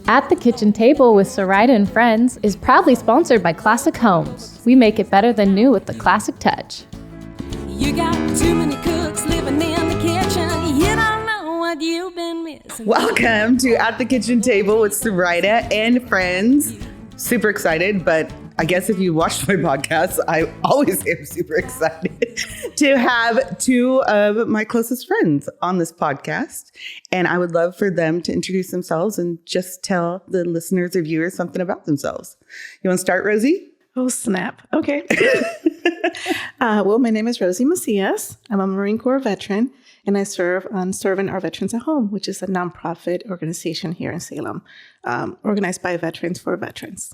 At the Kitchen Table with Soraida and Friends is proudly sponsored by Classic Homes. We make it better than new with the classic touch. You got too many cooks living in the kitchen. You don't know what you've been missing. Welcome to At the Kitchen Table with Soraida and Friends. Super excited, but I guess if you watched my podcast, I always am super excited to have two of my closest friends on this podcast. And I would love for them to introduce themselves and just tell the listeners or viewers something about themselves. You want to start, Rosy? Oh, snap. Okay. Well, my name is Rosy Macias. I'm a Marine Corps veteran, and I serve on Serving Our Veterans at Home, which is a nonprofit organization here in Salem, organized by veterans for veterans.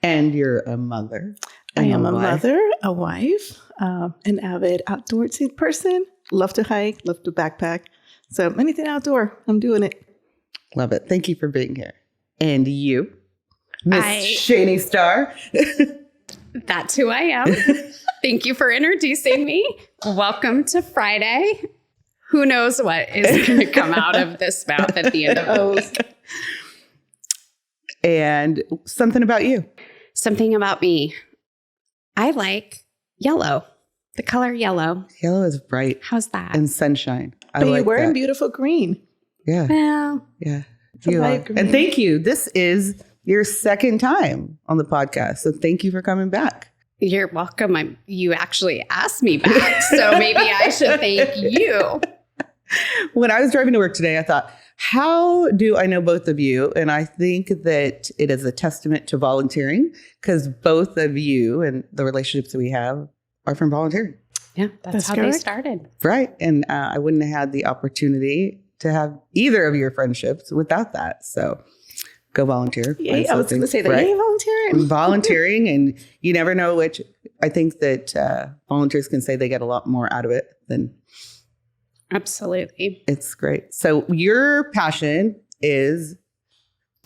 And you're a mother. I am a mother, a wife, an avid outdoorsy person. Love to hike, love to backpack. So anything outdoor, I'm doing it. Love it. Thank you for being here. And you, Miss Shaney Starr. That's who I am. Thank you for introducing me. Welcome to Friday. Who knows what is going to come out of this mouth at the end of the week. And something about you. Something about me. I like yellow. The color yellow. Yellow is bright. How's that? And sunshine. But you're wearing beautiful green. Yeah. Well, yeah. You are. And thank you. This is your second time on the podcast. So thank you for coming back. You're welcome. You actually asked me back. So maybe I should thank you. When I was driving to work today, I thought, how do I know both of you? And I think that it is a testament to volunteering because both of you and the relationships that we have are from volunteering. Yeah, that's how correct. they started. Right. And I wouldn't have had the opportunity to have either of your friendships without that. So go volunteer. Yeah, I was going to say that. Right? Yay, volunteering. Volunteering. And you never know which. I think that volunteers can say they get a lot more out of it than. Absolutely. It's great. So your passion is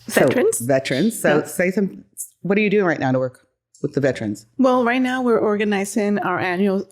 veterans. Veterans. So say some. What are you doing right now to work with the veterans? Well, right now we're organizing our annual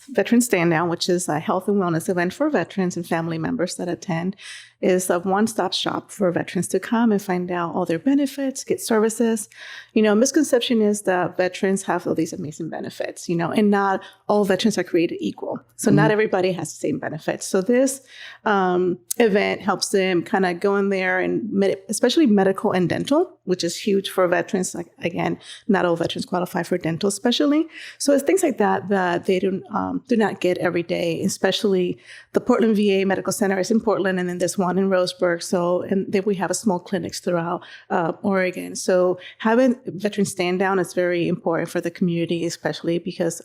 Veteran Stand Down, which is a health and wellness event for veterans and family members that attend. Is a one-stop shop for veterans to come and find out all their benefits, get services. You know, misconception is that veterans have all these amazing benefits, you know, and not all veterans are created equal. So not everybody has the same benefits. So this event helps them kind of go in there and especially medical and dental, which is huge for veterans. Like, again, not all veterans qualify for dental especially. So it's things like that that they do not get every day, especially the Portland VA Medical Center is in Portland, and then there's one in Roseburg. So, and then we have a small clinics throughout Oregon. So having Veteran Stand Down is very important for the community, especially because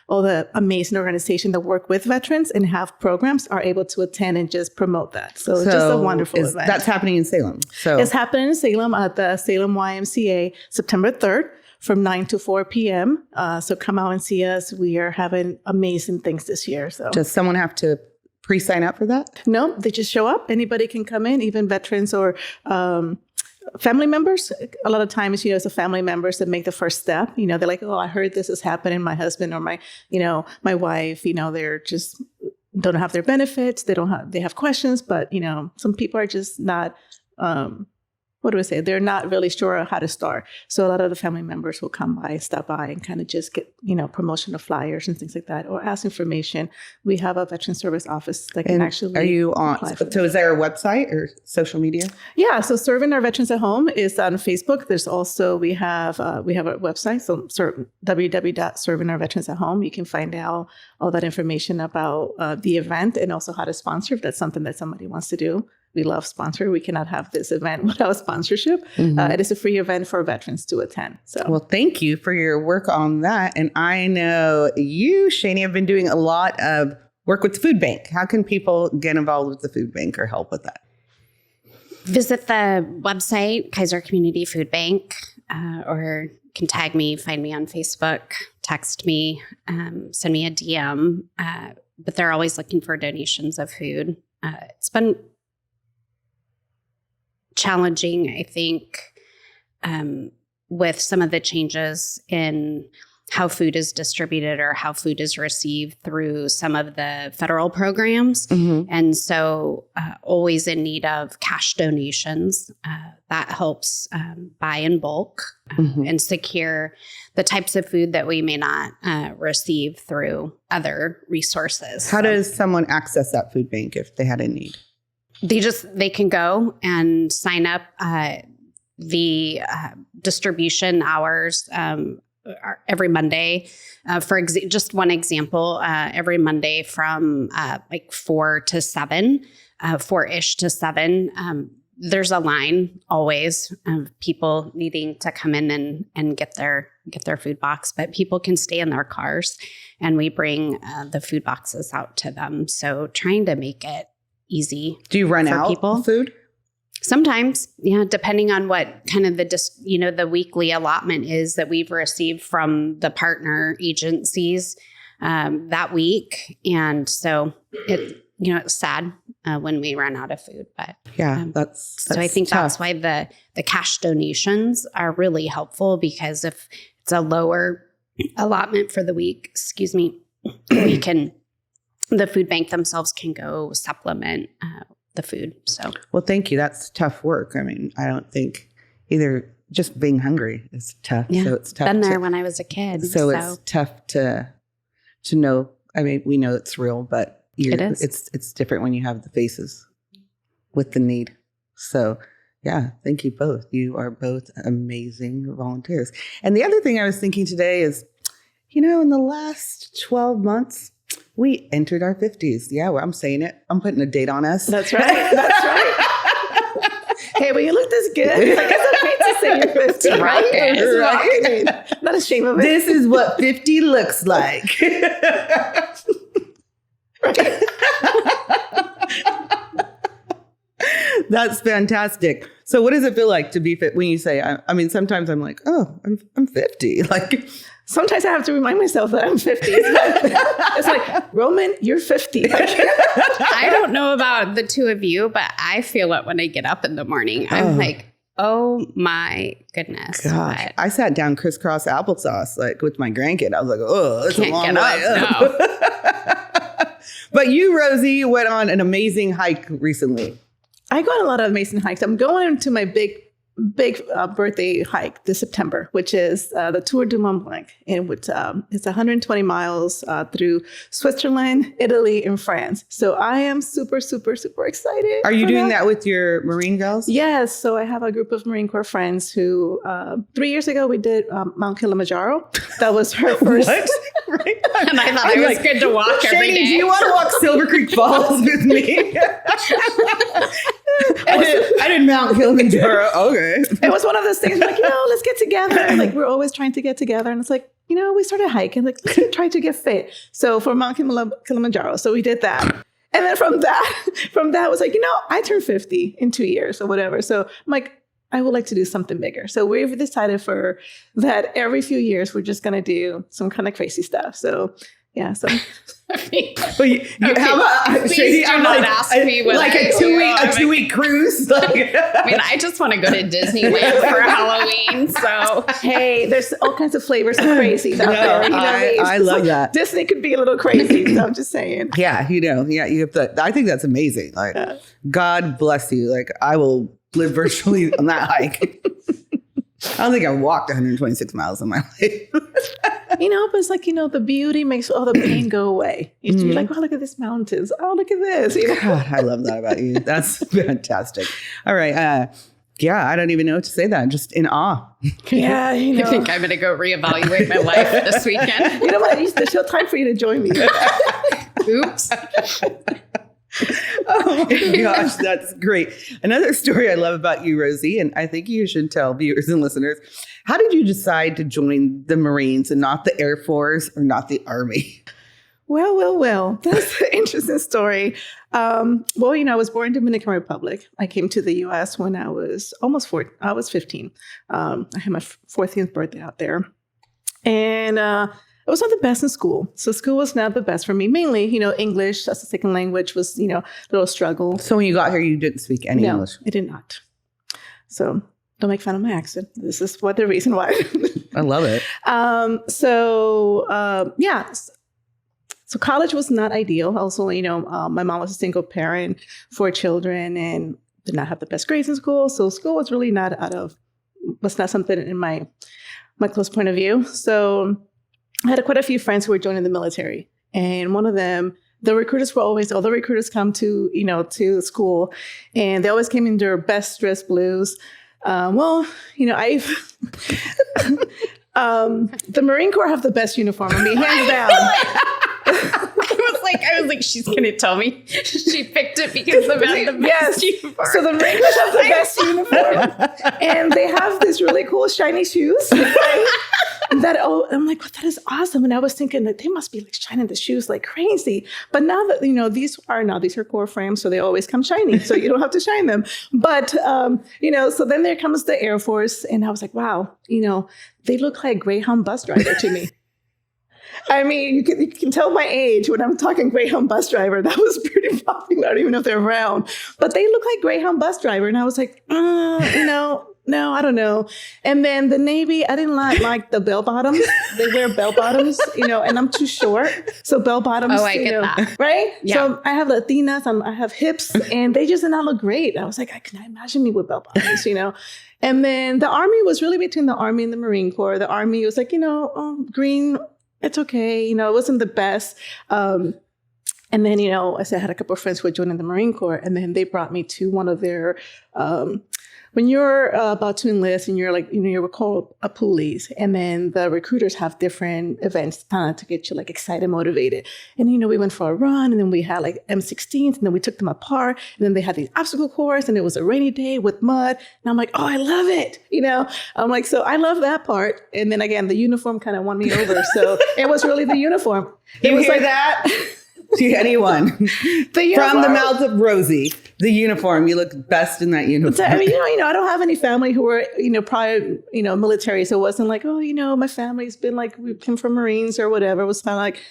all the amazing organizations that work with veterans and have programs are able to attend and just promote that. So it's just a wonderful event. That's happening in Salem. So it's happening in Salem at the Salem YMCA, September 3rd. From 9 to 4 p.m. So come out and see us. We are having amazing things this year. So does someone have to pre-sign up for that? No, they just show up. Anybody can come in, even veterans or family members. A lot of times, you know, it's the family members that make the first step. You know, they're like, oh, I heard this is happening. My husband or my wife, you know, they're just don't have their benefits. They have questions, but, you know, some people are just not, they're not really sure how to start. So a lot of the family members will come by, stop by, and kind of just get, you know, promotional flyers and things like that, or ask information. We have a veteran service office that can actually. Are you on? So is there a website or social media? Yeah. So Serving Our Veterans at Home is on Facebook. There's also we have a website. So www.servingourveteransathome. You can find out all that information about the event and also how to sponsor if that's something that somebody wants to do. We love sponsor. We cannot have this event without sponsorship. It is a free event for veterans to attend. So, well, thank you for your work on that. And I know you, Shaney, have been doing a lot of work with the food bank. How can people get involved with the food bank or help with that? Visit the website, Keizer Community Food Bank, or can tag me, find me on Facebook, text me, send me a DM. But they're always looking for donations of food. It's been challenging, I think, with some of the changes in how food is distributed or how food is received through some of the federal programs. And so always in need of cash donations. That helps buy in bulk and secure the types of food that we may not receive through other resources. How does someone access that food bank if they had a need? They can go and sign up. The distribution hours are every Monday. Just one example, every Monday from like 4 to 7, 4-ish to 7. There's a line always of people needing to come in and get their food box, but people can stay in their cars and we bring the food boxes out to them. So trying to make it easy. Do you run out of food? Sometimes, yeah, depending on what kind of the weekly allotment is that we've received from the partner agencies that week. And so it's sad when we run out of food, but that's so I think tough. that's why the cash donations are really helpful, because if it's a lower allotment for the week, the food bank themselves can go supplement the food. So, well, thank you. That's tough work. I mean, I don't think either just being hungry is tough. Yeah, so it's tough. Been there when I was a kid. So it's tough to know. I mean, we know it's real, but it is. It's different when you have the faces with the need. So yeah, thank you both. You are both amazing volunteers. And the other thing I was thinking today is, in the last 12 months, we entered our 50s. Yeah, well, I'm saying it. I'm putting a date on us. That's right. That's right. Hey, when you look this good, it's okay to say you're 50, right? Right. Not ashamed of it. This is what 50 looks like. That's fantastic. So what does it feel like to be fit when you say, I mean, sometimes I'm like, oh, I'm 50. Like, sometimes I have to remind myself that I'm 50. It's like, Roman, you're 50. I don't know about the two of you, but I feel it when I get up in the morning. I'm like, oh my goodness. Gosh, I sat down crisscross applesauce like with my grandkid. I was like, oh, it's a long way up. No. But you, Rosie, went on an amazing hike recently. I go on a lot of amazing hikes. I'm going to my big birthday hike this September, which is the Tour du Mont Blanc. And it's 120 miles through Switzerland, Italy, and France. So I am super, super, super excited. Are you doing that with your Marine girls? Yes. So I have a group of Marine Corps friends who 3 years ago we did Mount Kilimanjaro. That was her first. What? Right. And I thought it was good to walk every Shaney, day. do you want to walk Silver Creek Falls with me? I did Mount Kilimanjaro. Okay. It was one of those things like, let's get together. Like, we're always trying to get together. And it's like, we started hiking, like, let's try to get fit. So for Mount Kilimanjaro. So we did that. And then from that was like, I turned 50 in 2 years or whatever. So I'm like, I would like to do something bigger. So we've decided for that every few years, we're just going to do some kind of crazy stuff. So yeah, so. How about Please do not ask me when like a two week cruise. Like, I mean, I just want to go to Disneyland for Halloween. So hey, there's all kinds of flavors of crazy out there. I love that. Disney could be a little crazy. So I'm just saying. Yeah, you have to. I think that's amazing. Like, God bless you. Like, I will live virtually on that hike. I don't think I walked 126 miles in my life. But it's like, the beauty makes all the pain go away. You're like, oh, look at these mountains. Oh, look at this. God, I love that about you. That's fantastic. All right. I don't even know what to say that. I'm just in awe. Yeah. I think I'm going to go reevaluate my life this weekend. You know what? There's still time for you to join me. Oops. Oh my gosh, that's great. Another story I love about you, Rosie, and I think you should tell viewers and listeners, how did you decide to join the Marines and not the Air Force or not the Army? Well, that's an interesting story. I was born in Dominican Republic. I came to the U.S. when I was almost 14. I was 15. I had my 14th birthday out there. And I was not the best in school. So school was not the best for me. Mainly, English as a second language was, a little struggle. So when you got here, you didn't speak any English? I did not. So don't make fun of my accent. This is the reason why. I love it. So college was not ideal. Also, my mom was a single parent, 4 children, and did not have the best grades in school. So school was really was not something in my close point of view. So I had quite a few friends who were joining the military. And one of them, the recruiters were always, all the recruiters come to school, and they always came in their best dress blues. The Marine Corps have the best uniform. I mean, hands down. I was like, she's going to tell me she picked it because of the best uniform. So the Marine Corps have the best uniform. And they have these really cool shiny shoes. I'm like, well, that is awesome. And I was thinking that they must be like shining the shoes like crazy. But now that, these are core frames, so they always come shiny. So you don't have to shine them. But, so then there comes the Air Force. And I was like, wow, they look like Greyhound bus driver to me. I mean, you can tell my age when I'm talking Greyhound bus driver. That was pretty popular. I don't even know if they're around. But they look like Greyhound bus driver. And I was like, no, I don't know. And then the Navy, I didn't like the bell bottoms. They wear bell bottoms, and I'm too short. So bell bottoms, I get that. Right? Yeah. So I have Latinas, I have hips, and they just did not look great. I was like, I cannot imagine me with bell bottoms, And then the Army was really between the Army and the Marine Corps. The Army was like, green, it's okay. It wasn't the best. And then, I said I had a couple of friends who were joining the Marine Corps, and then they brought me to one of their, when you're about to enlist and you're like, you're called a police, and then the recruiters have different events to get you like excited, motivated. And, we went for a run, and then we had like M16s, and then we took them apart, and then they had the obstacle course, and it was a rainy day with mud. And I'm like, oh, I love it. I'm like, so I love that part. And then again, the uniform kind of won me over. So it was really the uniform. You hear that? To anyone from the mouth of Rosy, the uniform, you look best in that uniform. I mean, I don't have any family who were, prior, military. So it wasn't like, oh, my family's been like, we came from Marines or whatever. It was kind of like,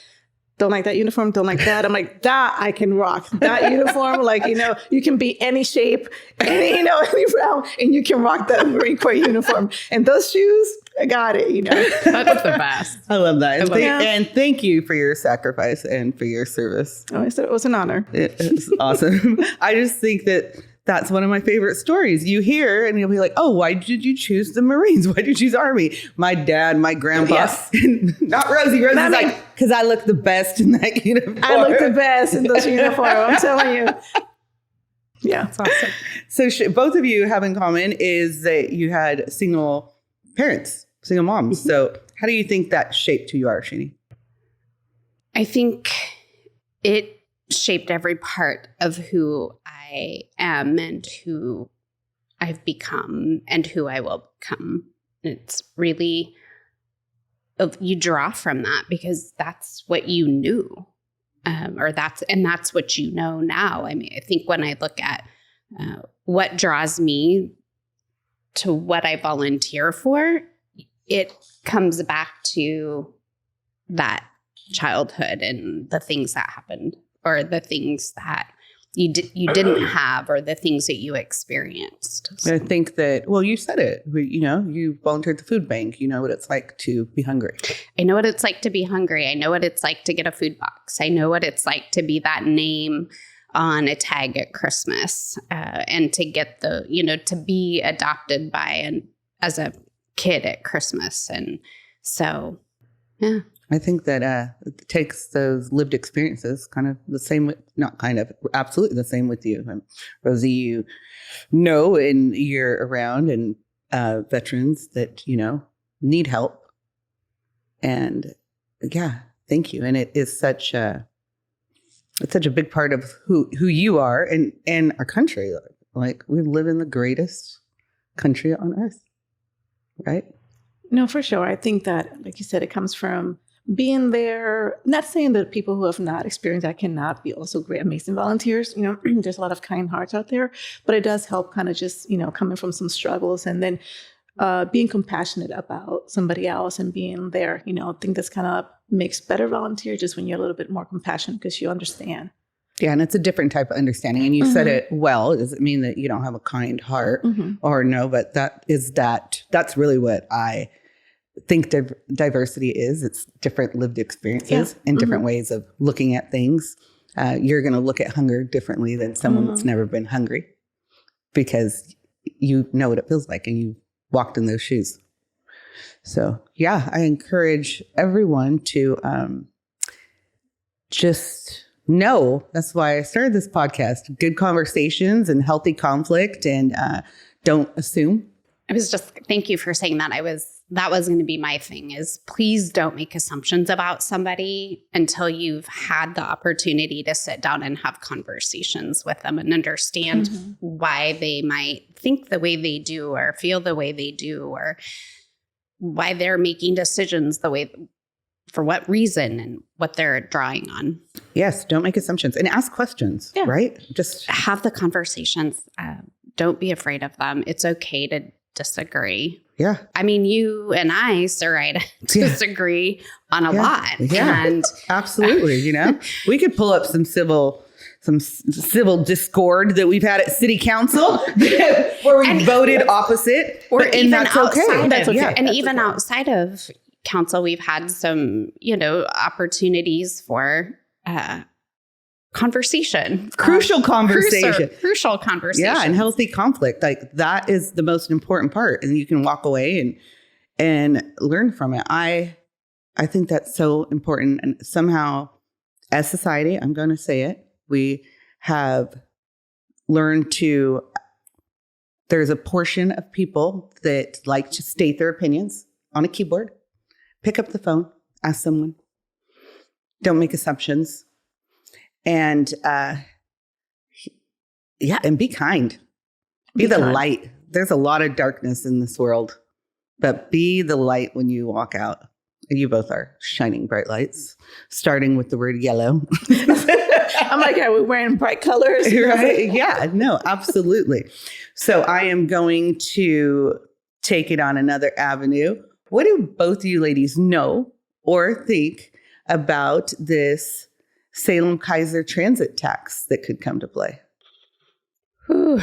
don't like that uniform, don't like that. I'm like, that I can rock. That uniform, like, you can be any shape, any round, and you can rock that Marine Corps uniform. And those shoes, I got it, That's the best. I love that. And thank you for your sacrifice and for your service. Oh, it was an honor. It's awesome. I just think that's one of my favorite stories. You hear and you'll be like, oh, why did you choose the Marines? Why did you choose Army? My dad, my grandpa, yes. Not Rosie. Rosie's like, because I look the best in that uniform. I look the best in those uniforms. I'm telling you. Yeah. That's awesome. So both of you have in common is that you had single parents, single moms. Mm-hmm. So how do you think that shaped who you are, Shaney? I think it shaped every part of who I am and who I've become and who I will become. It's really, you draw from that because that's what you knew, that's what you know now. I mean, I think when I look at what draws me to what I volunteer for, it comes back to that childhood and the things that happened, or the things that you didn't have, or the things that you experienced. I think that, well, you said it, you volunteered at the food bank. You know what it's like to be hungry. I know what it's like to be hungry. I know what it's like to get a food box. I know what it's like to be that name on a tag at Christmas, and to get to be adopted as a kid at Christmas. And so, yeah. I think that it takes those lived experiences, kind of the same with, not kind of, absolutely the same with you. Rosie, and you're around and veterans that, need help. And yeah, thank you. And it is such a big part of who you are and our country. Like, we live in the greatest country on earth, right? No, for sure. I think that, like you said, it comes from being there. Not saying that people who have not experienced that cannot be also great, amazing volunteers. There's a lot of kind hearts out there, but it does help kind of just, coming from some struggles and then being compassionate about somebody else and being there. I think that's kind of makes better volunteers, just when you're a little bit more compassionate because you understand. Yeah, and it's a different type of understanding. And you Mm-hmm. said it well. Does it mean that you don't have a kind heart? Mm-hmm. Or no, but that's really what I think diversity is. It's different lived experiences and different ways of looking at things. You're going to look at hunger differently than someone that's never been hungry because you know what it feels like and you walked in those shoes. So, yeah, I encourage everyone to just know. That's why I started this podcast. Good conversations and healthy conflict, and don't assume. Thank you for saying that. That was going to be my thing is please don't make assumptions about somebody until you've had the opportunity to sit down and have conversations with them and understand why they might think the way they do or feel the way they do or why they're making decisions the way, for what reason and what they're drawing on. Yes, don't make assumptions and ask questions, right? Just have the conversations. Don't be afraid of them. It's okay to disagree. Yeah. I mean, you and I, Soraida, disagree on a lot. Yeah. And absolutely. We could pull up some civil discord that we've had at city council where we voted opposite. And that's okay. That's okay. And even outside of council, we've had some, opportunities for conversation. Crucial conversation. Crucial conversation. Yeah, and healthy conflict. Like that is the most important part. And you can walk away and learn from it. I think that's so important. And somehow as society, I'm going to say it, we have learned there's a portion of people that like to state their opinions on a keyboard, pick up the phone, ask someone, don't make assumptions. And and be kind. Be the light. There's a lot of darkness in this world, but be the light when you walk out. You both are shining bright lights, starting with the word yellow. I'm like, are we wearing bright colors? Right? Yeah, no, absolutely. So I am going to take it on another avenue. What do both of you ladies know or think about this Salem Keizer transit tax that could come to play? Whew.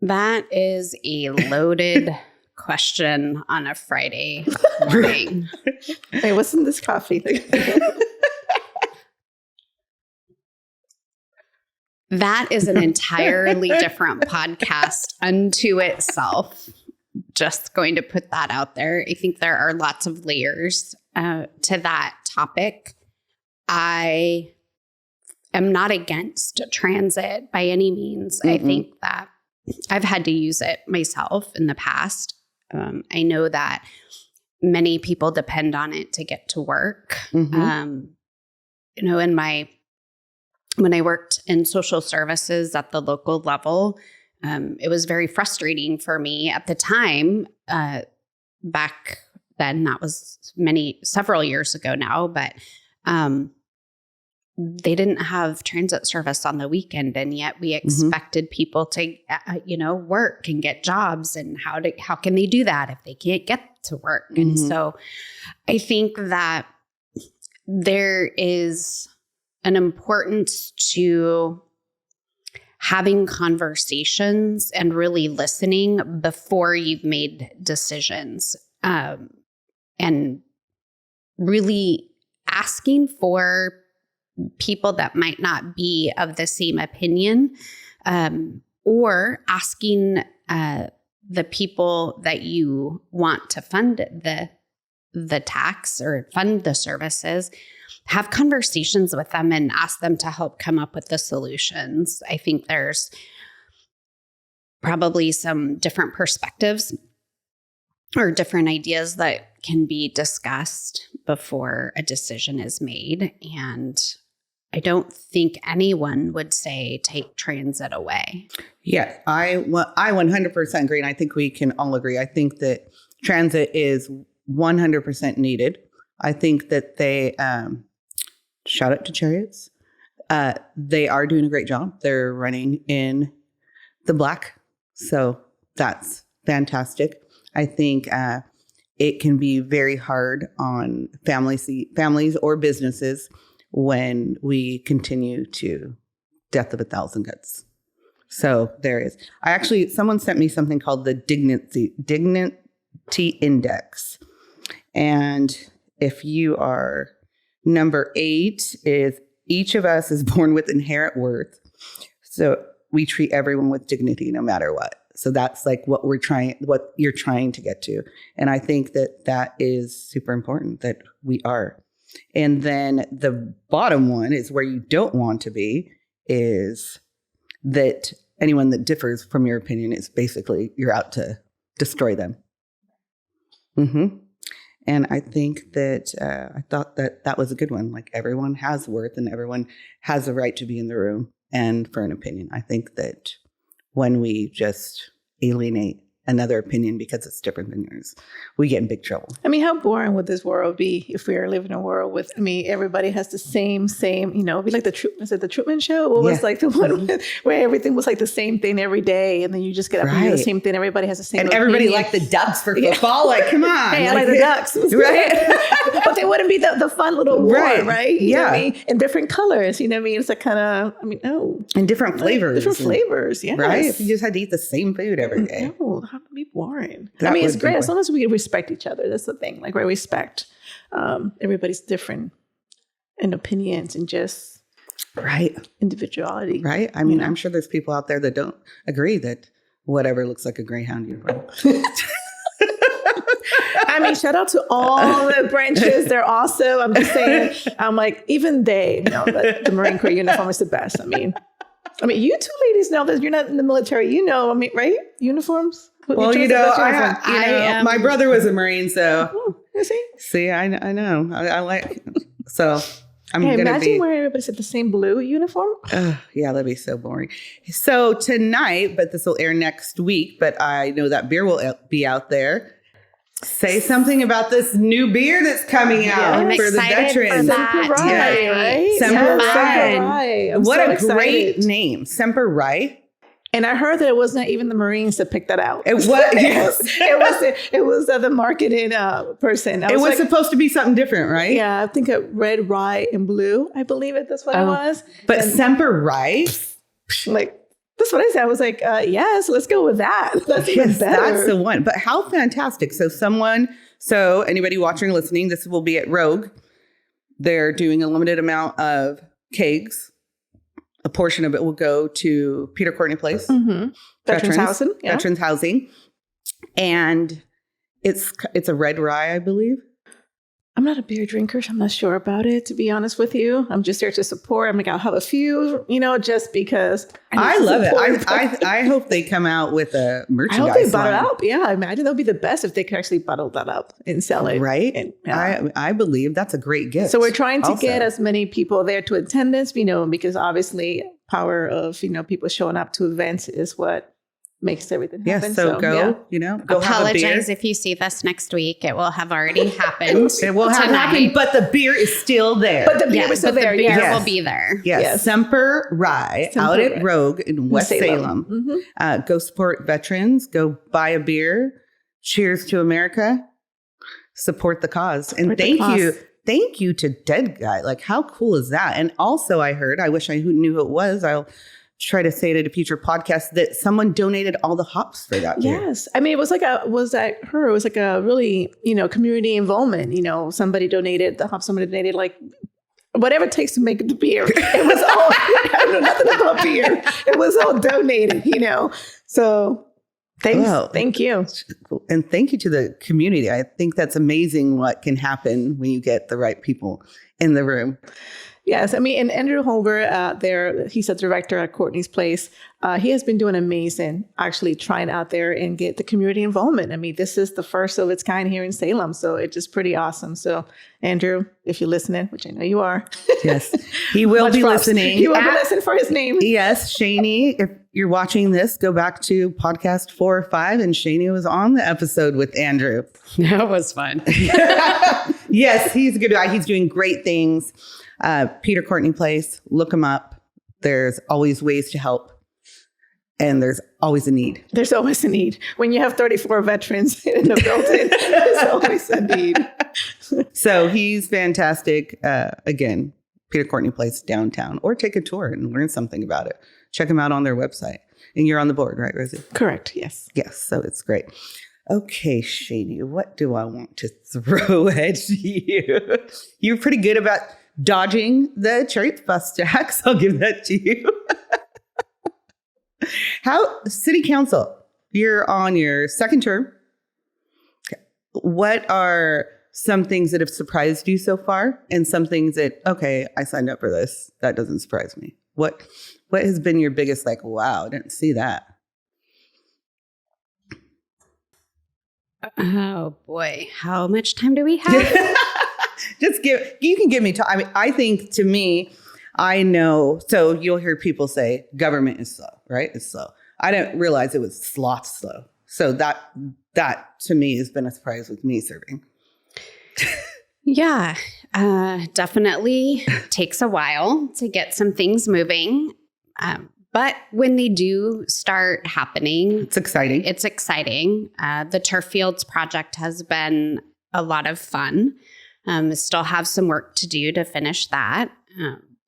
That is a loaded question on a Friday morning. Hey, what's in this coffee? That is an entirely different podcast unto itself. Just going to put that out there. I think there are lots of layers to that topic. I am not against transit by any means. I think that I've had to use it myself in the past. I know that many people depend on it to get to work. When I worked in social services at the local level, it was very frustrating for me at the time. Back then, that was several years ago now, but they didn't have transit service on the weekend, and yet we expected people to, work and get jobs. And how can they do that if they can't get to work? And so, I think that there is an importance to having conversations and really listening before you've made decisions, and really asking for people that might not be of the same opinion, or asking the people that you want to fund the tax or fund the services, have conversations with them and ask them to help come up with the solutions. I think there's probably some different perspectives or different ideas that can be discussed before a decision is made. And I don't think anyone would say take transit away. Yeah, I 100% agree. And I think we can all agree. I think that transit is 100% needed. I think that they, shout out to Chariots. They are doing a great job. They're running in the black. So that's fantastic. I think it can be very hard on families or businesses when we continue to death of 1,000 cuts. So there is. Someone sent me something called the Dignity Index. And if you are number 8, is each of us is born with inherent worth. So we treat everyone with dignity no matter what. So that's like what you're trying to get to. And I think that is super important, that we are. And then the bottom one is where you don't want to be, is that anyone that differs from your opinion is basically, you're out to destroy them. Mm-hmm. And I think that I thought that was a good one. Like, everyone has worth and everyone has a right to be in the room and for an opinion. I think that when we just alienate another opinion because it's different than yours, we get in big trouble. I mean, how boring would this world be if we were living in a world with, everybody has the same, be like the Truman Show? What was like the one where everything was like the same thing every day, and then you just get up and do the same thing. Everybody has the same and opinion. everybody liked the Ducks for football. Like, come on. Hey, I like the Ducks. Right? But they wouldn't be the fun little war, right? You know what I Yeah. mean? In different colors, you know what I mean? It's like kind of, And different flavors. Different flavors, yes. Right? If you just had to eat the same food every day. No, that would be boring. That it's would be great as boring. long as we respect each other. That's the thing. Like, we respect everybody's different in opinions and just individuality. Right? I mean, I'm sure there's people out there that don't agree that whatever looks like a Greyhound uniform. I mean, shout out to all the branches. They're awesome. I'm just saying, I'm like, even they know that the Marine Corps uniform is the best. I mean, you two ladies know that you're not in the military. Right? Uniforms? Well, my brother was a Marine, so. Is he? See, I know. I like, so I'm going to be. Imagine wearing everybody's the same blue uniform. Yeah, that'd be so boring. So tonight, but this will air next week, but I know that beer will be out there. Say something about this new beer that's coming out I'm for the excited veterans. for that. Right? Semper Fi. Rye. What so a excited. great name, Semper Rye. And I heard that it was not even the Marines that picked that out. It was, yes. it was the marketing person. It was supposed to be something different, right? Yeah, I think red, rye, and blue. I believe that's what it was. But and Semper Rye? Like, that's what I said. I was like, yes, let's go with that. That's even better. That's the one. But how fantastic. So anybody watching or listening, this will be at Rogue. They're doing a limited amount of kegs. A portion of it will go to Peter Courtney Place. Mm-hmm. Veterans housing. Yeah. Veterans housing. And it's a red rye, I believe. I'm not a beer drinker, so I'm not sure about it, to be honest with you. I'm just there to support. I'm like, I'll have a few, just because. I love it. I hope they come out with a merchandise I hope they bottle line. up. Yeah, I imagine that'll be the best if they could actually bottle that up and sell it. Right? And, yeah. I believe that's a great gift. So we're trying to also get as many people there to attendance, because obviously power of, people showing up to events is what makes everything happen. Yes, so go, go have a beer. Apologize if you see this next week. It will have already happened. It will have happened, but the beer is still there. But the beer is still there. The beer Yes. will be there. Yes. Semper Rye out at Rogue in West Salem. Mm-hmm. Go support veterans. Go buy a beer. Cheers to America. Support the cause. And thank you to Dead Guy. Like, how cool is that? And also I heard, I wish I knew who it was. I'll try to say it at a future podcast, that someone donated all the hops for that beer. Yes. I mean, it was like a really, community involvement. Somebody donated the hops, somebody donated like whatever it takes to make the beer. It was all, I know nothing about beer. It was all donated, So thank you. And thank you to the community. I think that's amazing what can happen when you get the right people in the room. Yes, I mean, and Andrew Holber, he's a director at Courtney's Place. He has been doing amazing, actually trying out there and get the community involvement. I mean, this is the first of its kind here in Salem, so it's just pretty awesome. So, Andrew, if you're listening, which I know you are. Yes, he will be listening. He will be listening for his name. Yes, Shaney, if you're watching this, go back to podcast 4 or 5, and Shaney was on the episode with Andrew. That was fun. Yes, he's a good guy. He's doing great things. Peter Courtney Place, look him up. There's always ways to help. And there's always a need. There's always a need. When you have 34 veterans in a building, there's always a need. So he's fantastic. Again, Peter Courtney Place downtown. Or take a tour and learn something about it. Check him out on their website. And you're on the board, right, Rosie? Correct, yes. Yes, so it's great. Okay, Shaney, what do I want to throw at you? You're pretty good about dodging the church bus jacks. I'll give that to you. How city council, you're on your second term. What are some things that have surprised you so far and some things that, okay, I signed up for this. That doesn't surprise me. What has been your biggest, like, wow, I didn't see that? Oh boy, how much time do we have? You can give me time. I mean, I think to me, I know, so you'll hear people say government is slow, right? It's slow. I didn't realize it was slow. So that to me has been a surprise with me serving. Yeah, definitely takes a while to get some things moving. But when they do start happening, It's exciting. The turf fields project has been a lot of fun. Still have some work to do to finish that.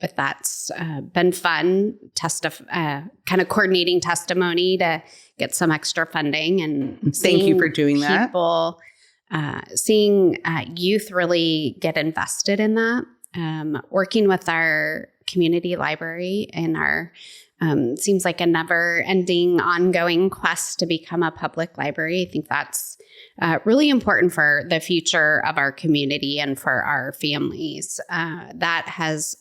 But that's been fun. Kind of coordinating testimony to get some extra funding, and Thank you for doing that. People, seeing youth really get invested in that. Working with our community library and our seems like a never-ending, ongoing quest to become a public library. I think that's really important for the future of our community and for our families. That has,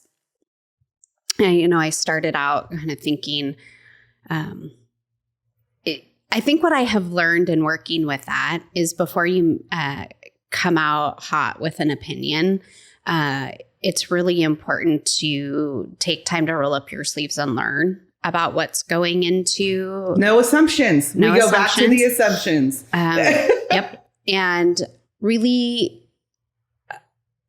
I started out kind of thinking, I think what I have learned in working with that is before you come out hot with an opinion, it's really important to take time to roll up your sleeves and learn about what's going into. No assumptions. We go back to the assumptions. Yep. And really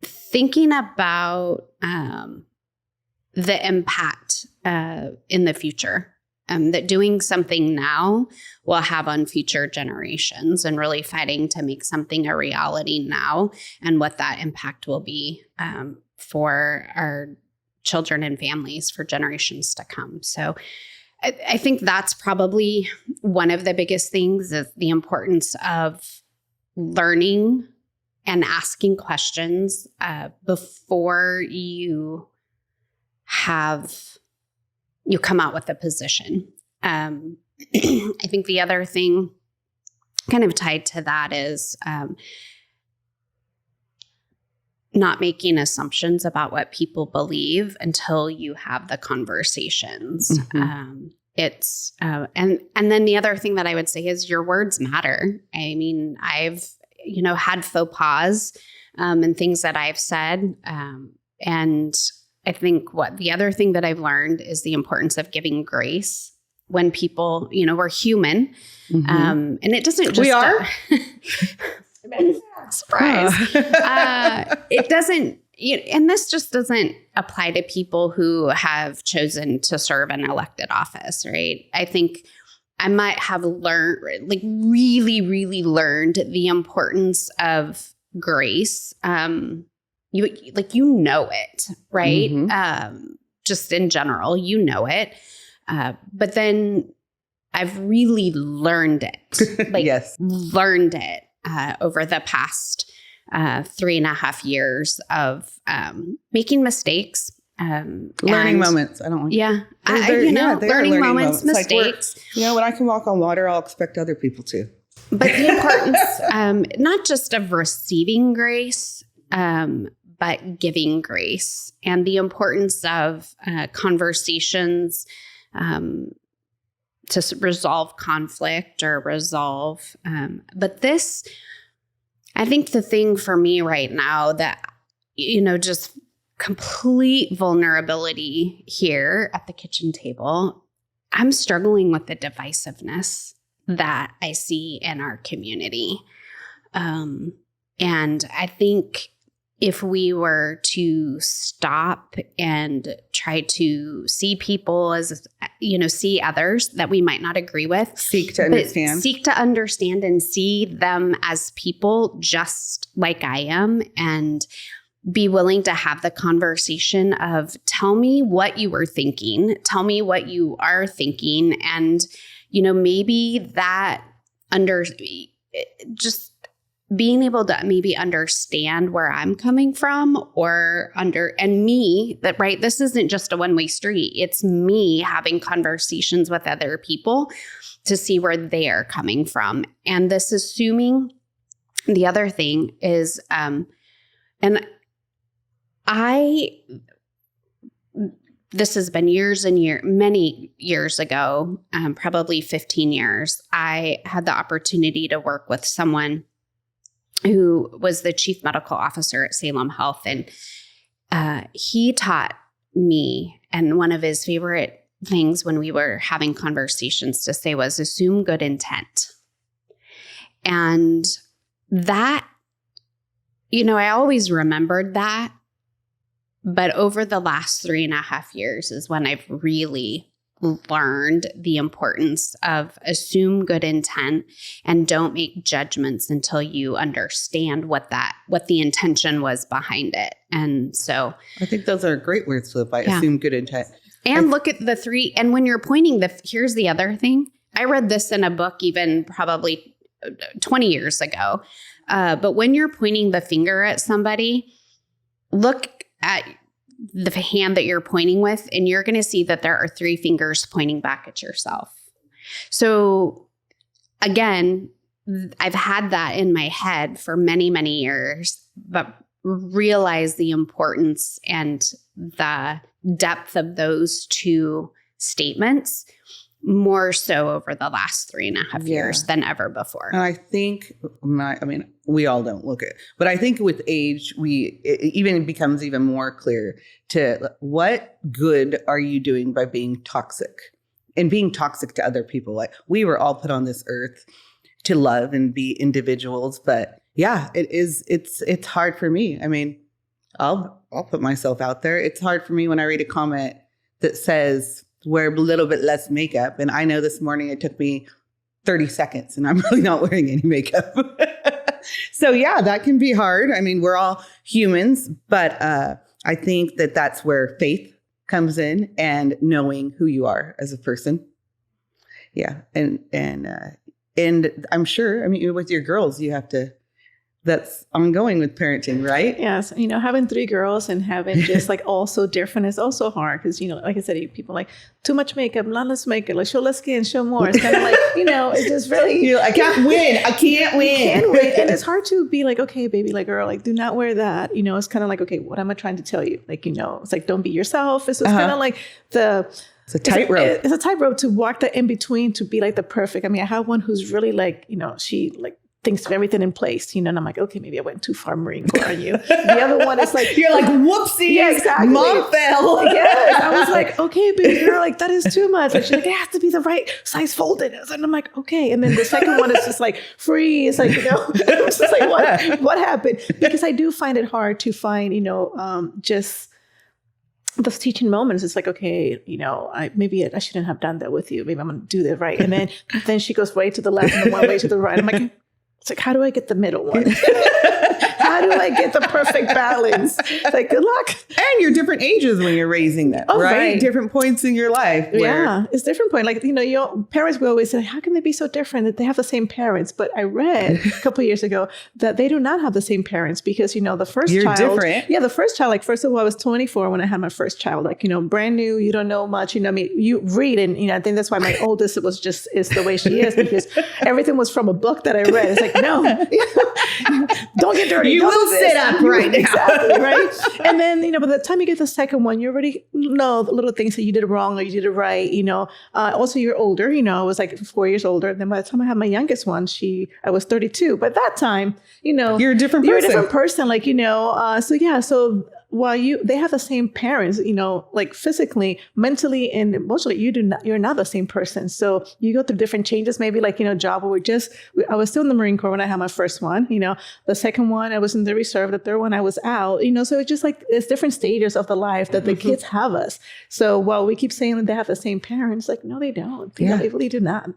thinking about the impact in the future that doing something now will have on future generations, and really fighting to make something a reality now and what that impact will be for our children and families for generations to come. So I think that's probably one of the biggest things, is the importance of learning and asking questions before you come out with a position. I think the other thing kind of tied to that is not making assumptions about what people believe until you have the conversations. Mm-hmm. And then the other thing that I would say is your words matter. I mean, I've, had faux pas and things that I've said. And I think the other thing that I've learned is the importance of giving grace when people, we're human. Mm-hmm. And it doesn't just... We are? Surprise. It doesn't, and this just doesn't apply to people who have chosen to serve an elected office, right? I think I might have learned, really, really learned the importance of grace. You know it, right? Mm-hmm. Just in general, it. But then I've really learned it. Yes. Learned it over the past 3.5 years of making mistakes. Learning moments. I don't want. Yeah. Learning moments, mistakes. Like when I can walk on water, I'll expect other people to. But the importance, not just of receiving grace, but giving grace, and the importance of conversations to resolve conflict or resolve. But this, I think the thing for me right now that, just complete vulnerability here at the kitchen table, I'm struggling with the divisiveness that I see in our community. And I think if we were to stop and try to see people as, see others that we might not agree with. Seek to understand and see them as people just like I am, and be willing to have the conversation of, tell me what you were thinking, tell me what you are thinking. And, maybe that just being able to maybe understand where I'm coming from and me, that, right, this isn't just a one-way street. It's me having conversations with other people to see where they're coming from. And this assuming, the other thing is, this has been many years ago, probably 15 years, I had the opportunity to work with someone who was the chief medical officer at Salem Health. And he taught me, and one of his favorite things when we were having conversations to say was, assume good intent. And that, I always remembered that. But over the last 3.5 years is when I've really learned the importance of assume good intent and don't make judgments until you understand what the intention was behind it. And so I think those are great words to live by. Assume good intent. And look at the three. And when you're pointing here's the other thing. I read this in a book even probably 20 years ago. But when you're pointing the finger at somebody, look at the hand that you're pointing with, and you're going to see that there are 3 fingers pointing back at yourself. So again, I've had that in my head for many, many years, but realize the importance and the depth of those 2 statements more so over the last 3.5 years than ever before. And I think, we all don't look at, but I think with age, it even becomes even more clear to what good are you doing by being toxic and being toxic to other people? Like, we were all put on this earth to love and be individuals, but it's hard for me. I mean, I'll put myself out there. It's hard for me when I read a comment that says, wear a little bit less makeup. And I know this morning it took me 30 seconds and I'm really not wearing any makeup. So that can be hard. I mean, we're all humans, but I think that that's where faith comes in and knowing who you are as a person. Yeah. And I'm sure, with your girls, you have to, that's ongoing with parenting, right? Yes. Having 3 girls and having just like all so different is also hard because, like I said, people like too much makeup, not less makeup, like show less skin, show more. It's kind of like, it's just really, I can't win. I can't win. And it's hard to be like, okay, baby, like, girl, like, do not wear that. It's kind of like, okay, what am I trying to tell you? Like, it's like, don't be yourself. It's kind of like it's a tightrope. It's a tightrope to walk the in between to be like the perfect. I have one who's really like, she like thinks of everything in place, and I'm like, okay, maybe I went too far Marine Corps on you. The other one is like, you're like, whoopsie, yeah, exactly. Mom fell. Yes. I was like, okay, baby girl, like that is too much. Like, she's like, it has to be the right size folded. And I'm like, okay. And then the second one is just like free. It's like, it's just like, what happened? Because I do find it hard to find, just those teaching moments. It's like, okay, maybe I shouldn't have done that with you. Maybe I'm going to do that right. And then she goes way to the left and then one way to the right. I'm like, it's like, how do I get the middle one? How do I get the perfect balance? It's like, good luck. And you're different ages when you're raising them, right? Different points in your life. Yeah, it's different point. Like, your parents will always say, how can they be so different that they have the same parents? But I read a couple of years ago that they do not have the same parents because, the first you're child. Different. Yeah, the first child, like, first of all, I was 24 when I had my first child. Like, brand new, you don't know much. You read and, I think that's why my oldest is the way she is because everything was from a book that I read. It's like, no, don't get dirty. You will sit up right now. Exactly, right? And then, by the time you get the second one, you already know the little things that you did wrong or you did it right. Also you're older, I was like 4 years older. And then by the time I had my youngest one, I was 32. But that time, you're a different person. You're a different person. Like, so while they have the same parents, like physically, mentally, and emotionally, you're not the same person. So you go through different changes, maybe like, job where I was still in the Marine Corps when I had my first one, the second one, I was in the reserve, the third one, I was out, so it's just like, it's different stages of the life that the kids have us. So while we keep saying that they have the same parents, like, no, they don't. They really do not.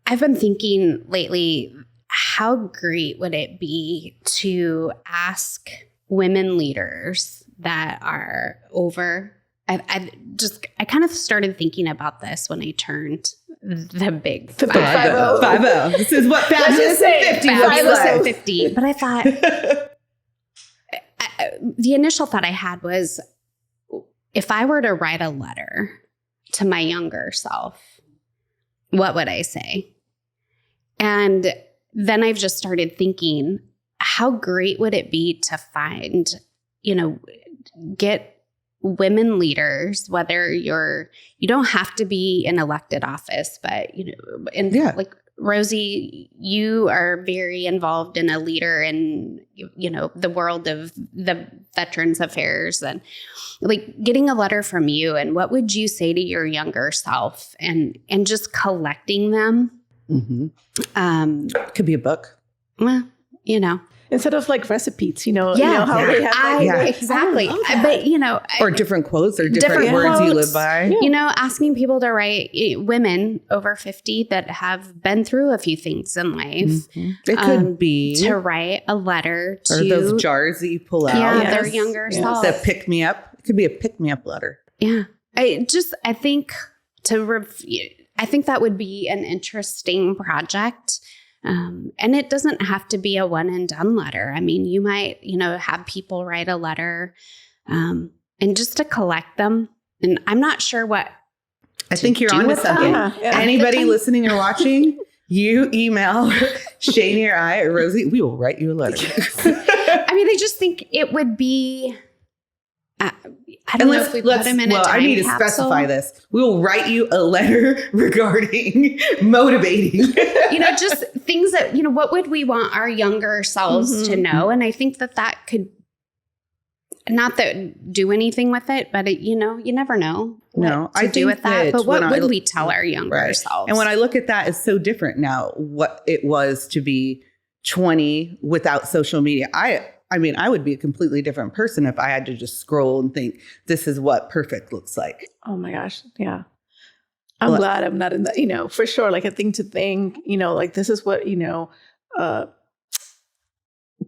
I've been thinking lately, how great would it be to ask women leaders that are over. I kind of started thinking about this when I turned the big The big 5. 50. This is what fabulous at 50 looks Fabulous at like. 50. But I thought, the initial thought I had was, if I were to write a letter to my younger self, what would I say? And then I've just started thinking, how great would it be to find, get women leaders, whether you don't have to be in elected office, but, like Rosy, you are very involved in a leader in, the world of the Veterans Affairs, and like getting a letter from you, and what would you say to your younger self, and just collecting them. Mm-hmm. Could be a book. Well, Instead of like recipes, how Yeah. they have Exactly. But, Or different quotes or different Different words you quotes. live by. Asking people to write, women over 50 that have been through a few things in life. Mm-hmm. It could be. To write a letter to. Or those jars that you pull out. their younger self. That pick me up. It could be a pick me up letter. Yeah. I think that would be an interesting project. And it doesn't have to be a one and done letter. I mean, you might, have people write a letter, and just to collect them. And I'm not sure what. I think you're onto something. Yeah. Anybody listening or watching, you email Shaney or I or Rosy. We will write you a letter. I just think it would be. I don't know if we put them in a time I need to capsule. specify this. We will write you a letter regarding motivating. Just things that, what would we want our younger selves to know? And I think that could, not that do anything with it, but you never know what to do with that. But what would we tell our younger selves? And when I look at that, it's so different now what it was to be 20 without social media. I would be a completely different person if I had to just scroll and think, this is what perfect looks like. Oh my gosh. Yeah. I'm glad I'm not in that, for sure. Like a thing to think, like this is what,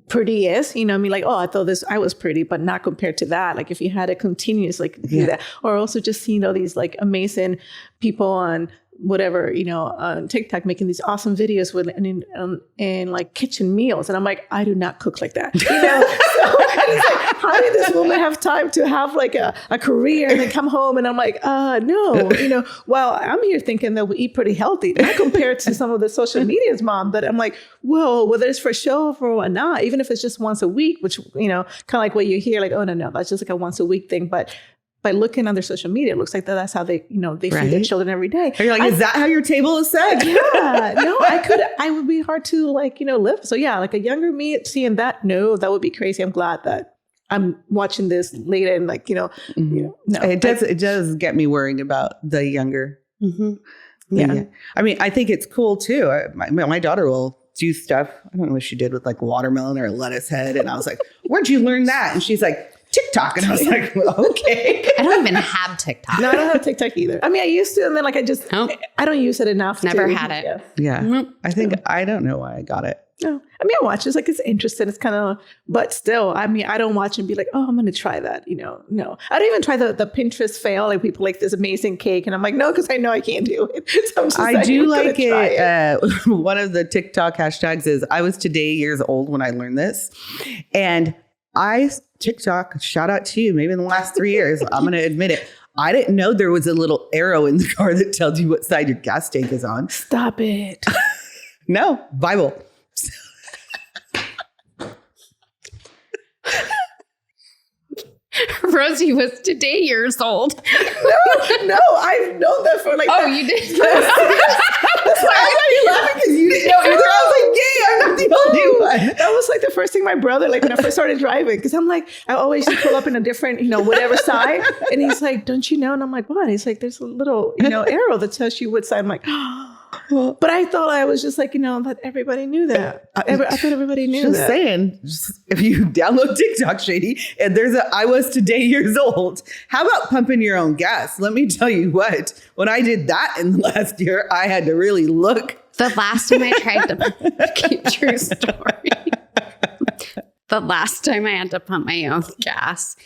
pretty is, like, oh, I thought I was pretty, but not compared to that. Like if you had a continuous, do that, or also just seeing all these like amazing people on whatever, on TikTok making these awesome videos with and like kitchen meals. And I'm like, I do not cook like that. So, and it's like, how did this woman have time to have like a career and then come home? And I'm like, no, well, I'm here thinking that we eat pretty healthy, not compared to some of the social media's mom. But I'm like, whoa, whether it's for show or not, even if it's just once a week, which, kind of like what you hear, like, oh, no, that's just like a once a week thing. But by looking on their social media, it looks like that's how they, they feed their children every day. Are you like, is that how your table is set? Yeah, no, I would be hard to live. So yeah, like a younger me seeing that, no, that would be crazy. I'm glad that I'm watching this later and no. It does get me worrying about the younger. Mm-hmm. Yeah. I think it's cool too. My daughter will do stuff. I don't know what she did with like watermelon or a lettuce head. And I was like, where'd you learn that? And she's like, TikTok. And I was like, well, okay. I don't even have TikTok. No, I don't have TikTok either. I used to, and then I don't use it enough. Never had it. Yeah. Nope. I don't know why I got it. No, I watch. It's like it's interesting. It's kind of, but still, I don't watch and be like, oh, I'm going to try that. No, I don't even try the Pinterest fail. Like people like this amazing cake, and I'm like, no, because I know I can't do it. So I'm just I do like it. One of the TikTok hashtags is I was today years old when I learned this, and TikTok, shout out to you. Maybe in the last 3 years, I'm going to admit it. I didn't know there was a little arrow in the car that tells you what side your gas tank is on. Stop it. No, Bible. Rosy was today years old. No, I've known that for like. Oh, you did. That's why I'm laughing because you didn't know either. I was like, yay, I'm not the only one. That was like the first thing my brother, like when I first started driving, because I'm like, I always pull up in a different, whatever side. And he's like, don't you know? And I'm like, what? He's like, there's a little, arrow that tells you what side. I'm like, but I thought I was just like, that everybody knew that. I thought everybody knew just that. Saying, if you download TikTok, Shady, and there's I was today years old. How about pumping your own gas? Let me tell you what, when I did that in the last year, I had to really look. The last time I tried to, true story. The last time I had to pump my own gas,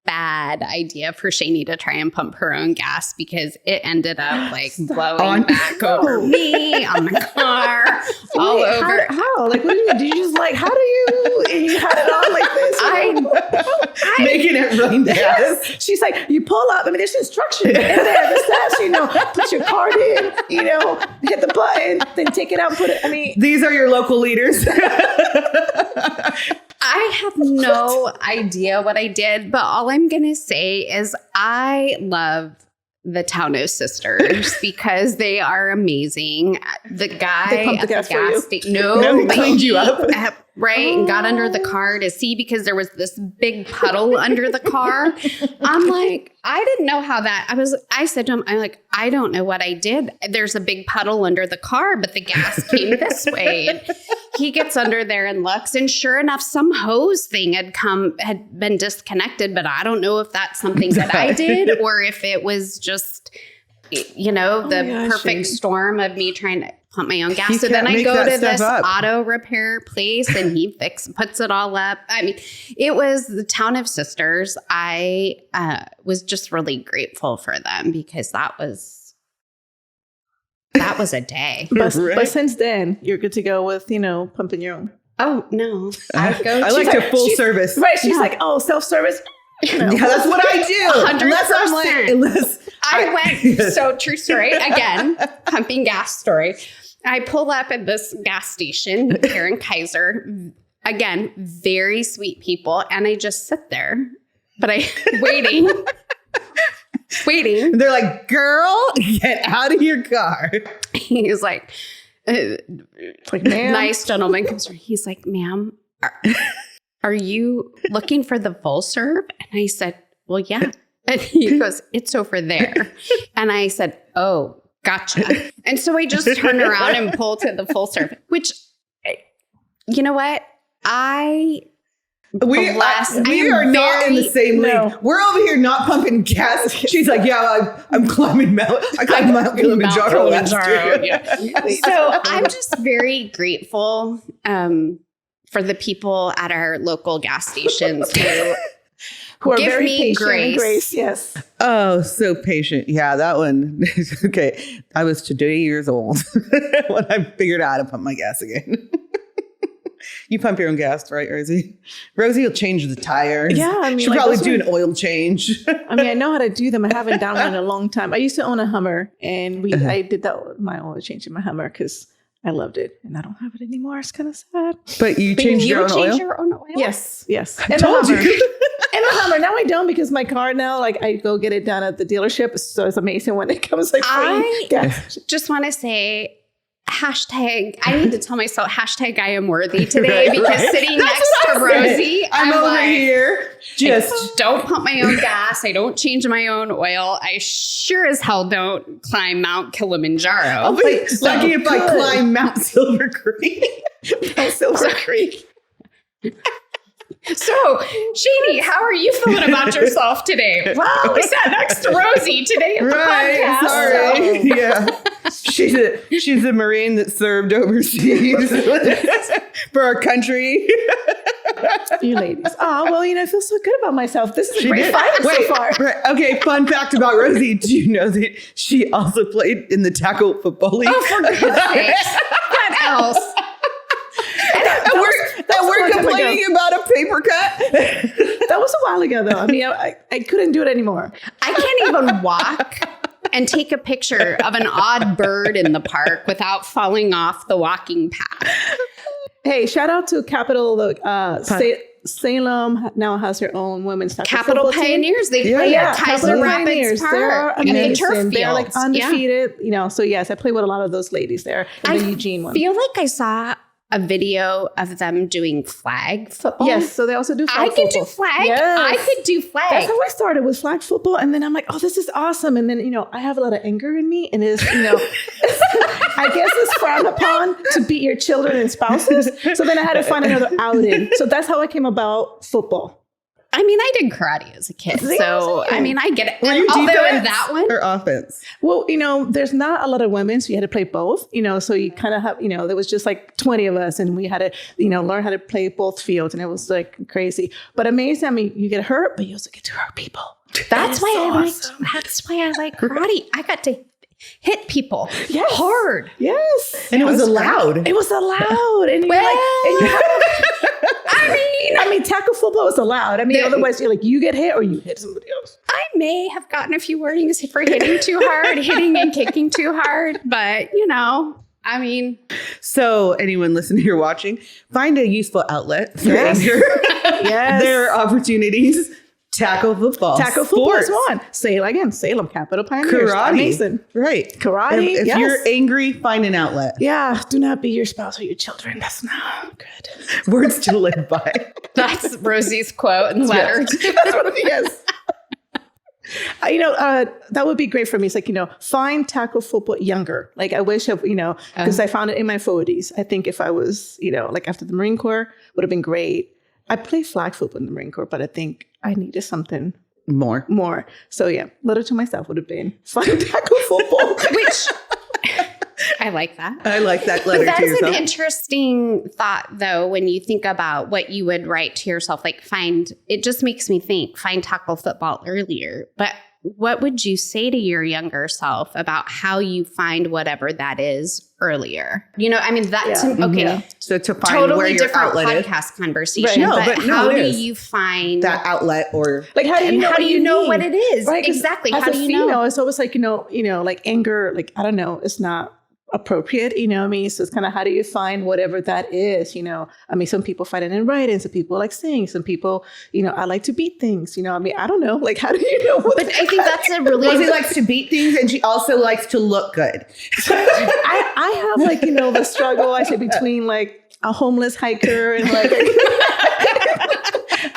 bad idea for Shaney to try and pump her own gas because it ended up like blowing back over me on the car, all over. How? Like, what do you mean? Did you just like, how do you had it on like this? I Making it run gas. She's like, you pull up. I mean, there's instructions in there that says, put your card in, hit the button, then take it out and put it. I mean, these are your local leaders. I have no idea what I did, but all I'm going to say is I love the Towno sisters because they are amazing. The guy pumped at the gas the gas for station, No, he cleaned you up. Right, and got under the car to see because there was this big puddle under the car. I'm like, I didn't know how that. I said to him, I'm like, I don't know what I did. There's a big puddle under the car, but the gas came this way. And he gets under there and looks, and sure enough, some hose thing had been disconnected. But I don't know if that's something that I did or if it was just, the perfect storm of me trying to pump my own gas. So then I go to this auto repair place and he puts it all up. I mean, it was the Town of Sisters. I was just really grateful for them because that was a day. But since then, you're good to go with, pumping your own. Oh, no. I like to full service. Right. She's like, oh, self-service. Yeah, that's what I do. 100%. Unless I went, so true story, again, pumping gas story. I pull up at this gas station here in Keizer. Again, very sweet people. And I just sit there, but waiting. They're like, girl, get out of your car. He's like, ma'am. Nice gentleman comes through. He's like, ma'am, are you looking for the full serve? And I said, well, yeah. And he goes, it's over there. And I said, oh, gotcha. And so I just turned around and pulled to the full serve, which, you know what? We are not in the same league. We're over here not pumping gas. She's like, yeah, I'm climbing Mount. I climbed Mount Kilimanjaro last year. Yeah. So I'm just very grateful for the people at our local gas stations who are give very me grace. Yes. Oh, so patient. Yeah, that one. Okay. I was today years old when I figured out how to pump my gas again. You pump your own gas, right, Rosie? Rosie will change the tires. Yeah, I mean, she'll probably do an oil change. I mean, I know how to do them. I haven't done one in a long time. I used to own a Hummer, and I did that my oil change in my Hummer because I loved it, and I don't have it anymore. It's kind of sad. But you changed your own oil? Your own oil? Yes. I told you. And a Hummer. Now I don't because my car now, I go get it done at the dealership. So it's amazing when it comes free. I just want to say, hashtag, I need to tell myself, hashtag I am worthy today because sitting next to Rosie, I'm over here. Just don't pump my own gas. I don't change my own oil. I sure as hell don't climb Mount Kilimanjaro. I'll be lucky if I climb Mount Silver Creek. So, Shaney, how are you feeling about yourself today? Well, we sat next to Rosie today at the podcast. Sorry. So. Yeah. She's a Marine that served overseas for our country. You ladies. Oh, well, I feel so good about myself. This is a great fight so far. Right. Okay, fun fact about Rosie. Do you know that she also played in the tackle football league? Oh, for goodness sakes. What else? We're complaining about a paper cut. That was a while ago, though. I mean, I couldn't do it anymore. I can't even walk and take a picture of an odd bird in the park without falling off the walking path. Hey, shout out to Capital. Salem now has their own women's Capital Pioneers. They play at Keizer Rapids Park. They're amazing. The turf They're undefeated. So yes, I play with a lot of those ladies there in the Eugene one. I feel like I saw a video of them doing flag football. Yes, so they also do flag football. I could do flag. Yes. I could do flag. That's how I started with flag football. And then I'm like, oh, this is awesome. And then, I have a lot of anger in me. And it's, I guess it's frowned upon to beat your children and spouses. So then I had to find another outing. So that's how I came about football. I mean, I did karate as a kid, so I mean, I get it. Were you Although in defense that one, or offense? Well, there's not a lot of women, so you had to play both, so you kind of have, there was just like 20 of us and we had to, learn how to play both fields, and it was like crazy, but amazing. I mean, you get hurt, but you also get to hurt people. that's why awesome. that's why I like karate. I got to hit people Yes. hard. Yes. And it was allowed. It was allowed. And you're like, and you I mean, tackle football was allowed. I mean, otherwise you're like, you get hit or you hit somebody else. I may have gotten a few warnings for hitting too hard, hitting and kicking too hard, but I mean. So anyone listening or watching, find a useful outlet for Yes. anger. Yes. There are opportunities. Tackle football. Tackle football is Sports. one. Salem, Capital Pioneers. Karate. Amazing. Right. Karate, If yes. you're angry, find an outlet. Yeah. Do not be your spouse or your children. That's not good. Words to live by. That's Rosy's quote in the letter. Yes. That would be great for me. It's like, find tackle football younger. Like I wish because I found it in my 40s. I think if I was, like after the Marine Corps would have been great. I played flag football in the Marine Corps, but I think I needed something more. So yeah, letter to myself would have been find tackle football. Which I like that. I like that letter But to that's yourself. an interesting thought, though, when you think about what you would write to yourself. Like it just makes me think, find tackle football earlier. But what would you say to your younger self about how you find whatever that is earlier? I mean, that's okay. Yeah. So to find Totally where your different outlet podcast conversation. Right. No, but but no, how it do is. you find that outlet or Like how do you and know? how what do you know need? what it is? Right? 'Cause Exactly. As How a do you female, know? it's always like like anger. Like I don't know, it's not appropriate. What I mean? So it's kind of how do you find whatever that is? I mean, some people find it in writing. Some people like sing. Some people, I like to beat things. I mean, I don't know. Like how do you know? But I think that's a really Rosie likes to beat things and she also likes to look good. I have like the struggle I say between like a homeless hiker and like.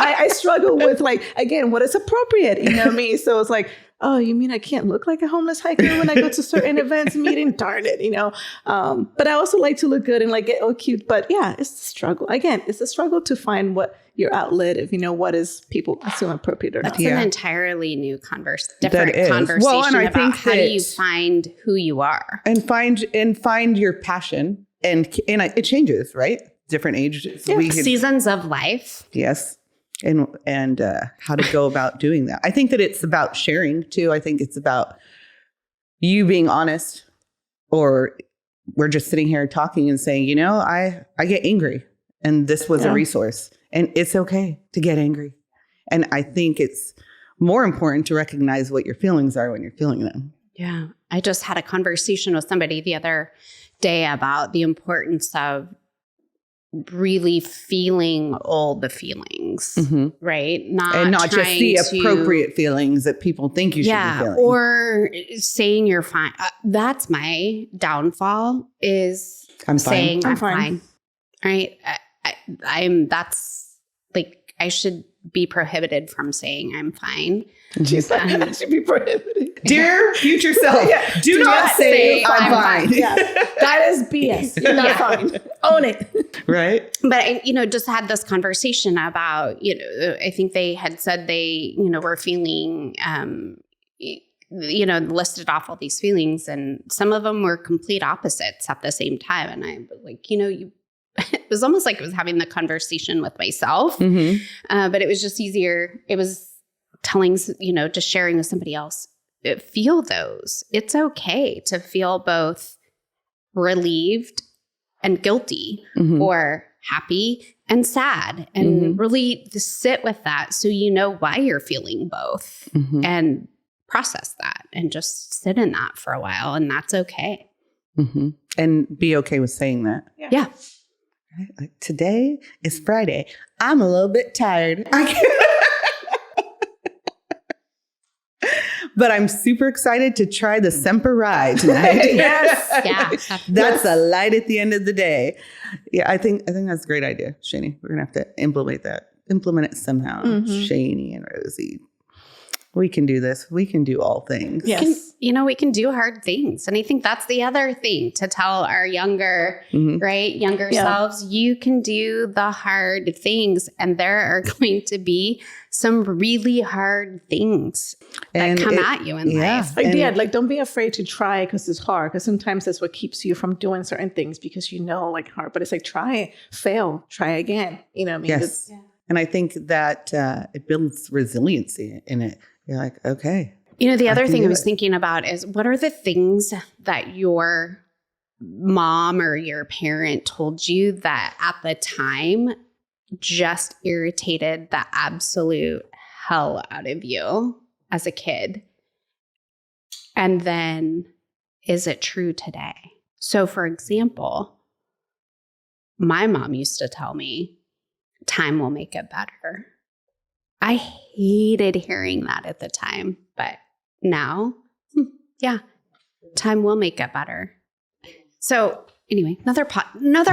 I struggle with like, again, what is appropriate, what I mean? So it's like, oh, you mean I can't look like a homeless hiker when I go to certain events and meetings? Darn it, But I also like to look good and like get all cute. But yeah, it's the struggle. Again, it's a struggle to find what your outlet, if what is people assume appropriate or not. That's an entirely new different is. conversation Well, and I about think how do you that- find who you are. And find your passion. And it changes, right? Different ages. Yeah. Seasons of life. Yes. And how to go about doing that. I think that it's about sharing too. I think it's about you being honest, or we're just sitting here talking and saying, I get angry and this was a resource and it's okay to get angry. And I think it's more important to recognize what your feelings are when you're feeling them. Yeah. I just had a conversation with somebody the other day about the importance of really feeling all the feelings, right? And not just the appropriate feelings that people think you should be feeling. Or saying you're fine. That's my downfall is saying I'm fine. Right? That's like, I should be prohibited from saying I'm fine. She's like, that should be prohibited. Dear future self, do not say I'm fine. Yeah. That is BS. You're not fine. Own it. Right? But I, just had this conversation about, I think they had said they, were feeling, listed off all these feelings, and some of them were complete opposites at the same time. And I was like, it was almost like I was having the conversation with myself, but it was just easier. It was telling, just sharing with somebody else, feel those. It's okay to feel both relieved and guilty, or happy and sad, and really sit with that so you know why you're feeling both, and process that and just sit in that for a while, and that's okay. And be okay with saying that. Yeah. Right? Like, today is Friday. I'm a little bit tired. But I'm super excited to try the Semper Ride tonight. Yes. Yeah. That's a light at the end of the day. Yeah, I think that's a great idea, Shaney. We're gonna have to implement it somehow. Shaney and Rosie. We can do this. We can do all things. Yes. We can do hard things. And I think that's the other thing to tell our younger, younger selves. You can do the hard things, and there are going to be some really hard things that come at you in life. Like don't be afraid to try because it's hard. Because sometimes that's what keeps you from doing certain things because like hard. But it's like try, fail, try again. You know what I mean? Yes. And I think that it builds resiliency in it. You're like, okay. The other thing I was thinking about is what are the things that your mom or your parent told you that at the time just irritated the absolute hell out of you as a kid? And then, is it true today? So, for example, my mom used to tell me, time will make it better. I hated hearing that at the time, but now, time will make it better. So anyway, another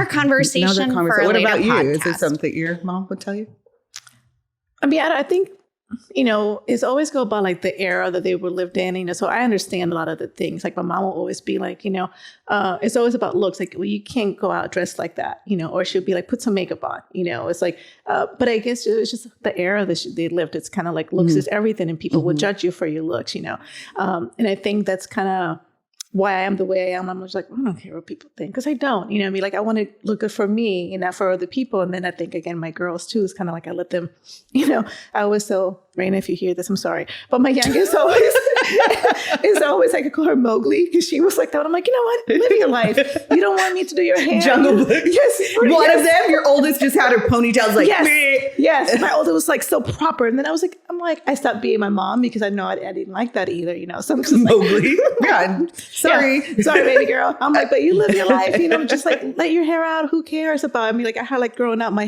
conversation for a What later about you? podcast. Is it something your mom would tell you? I mean, I think, it's always go about like the era that they were lived in, so I understand a lot of the things. Like my mom will always be like, it's always about looks. Like, well, you can't go out dressed like that, or she'll be like, put some makeup on, it's like, but I guess it's just the era that they lived. It's kind of like looks is everything, and people will judge you for your looks, and I think that's kind of why I am the way I am. I'm just like, I don't care what people think, because I don't, what I mean? Like, I want to look good for me and not for other people. And then I think, again, my girls too, is kind of like, I let them, I always tell Raina, if you hear this, I'm sorry. But my youngest always, is always, I could call her Mowgli, because she was like that. I'm like, you know what? Live your life. You don't want me to do your hair. Jungle Book. Yes. One of them, your oldest just had her ponytails like, yes. Yes. My oldest was like so proper. And then I was like, I stopped being my mom because I know I didn't like that either, So I'm just Mowgli. Yeah. Sorry. Yeah. Sorry, baby girl. I'm like, but you live your life, just like let your hair out. Who cares about me? Like I had like growing up, my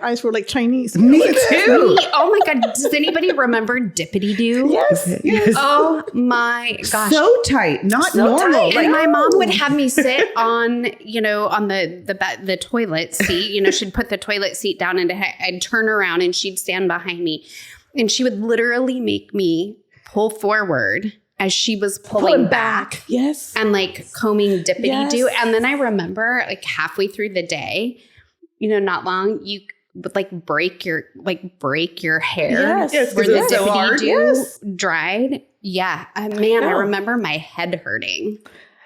eyes were like Chinese. Me too. Oh my God. Does anybody remember Dippity Doo? Yes. Oh my gosh. So tight. Not So normal. tight. And my mom would have me sit on, on the toilet seat. She'd put the toilet seat down and I'd turn around and she'd stand behind me. And she would literally make me pull forward as she was pulling back. Yes. And like combing Dippity Doo. And then I remember like halfway through the day, not long, you would like break your hair where the Dippity Doo dried. Yeah. Man, I remember my head hurting.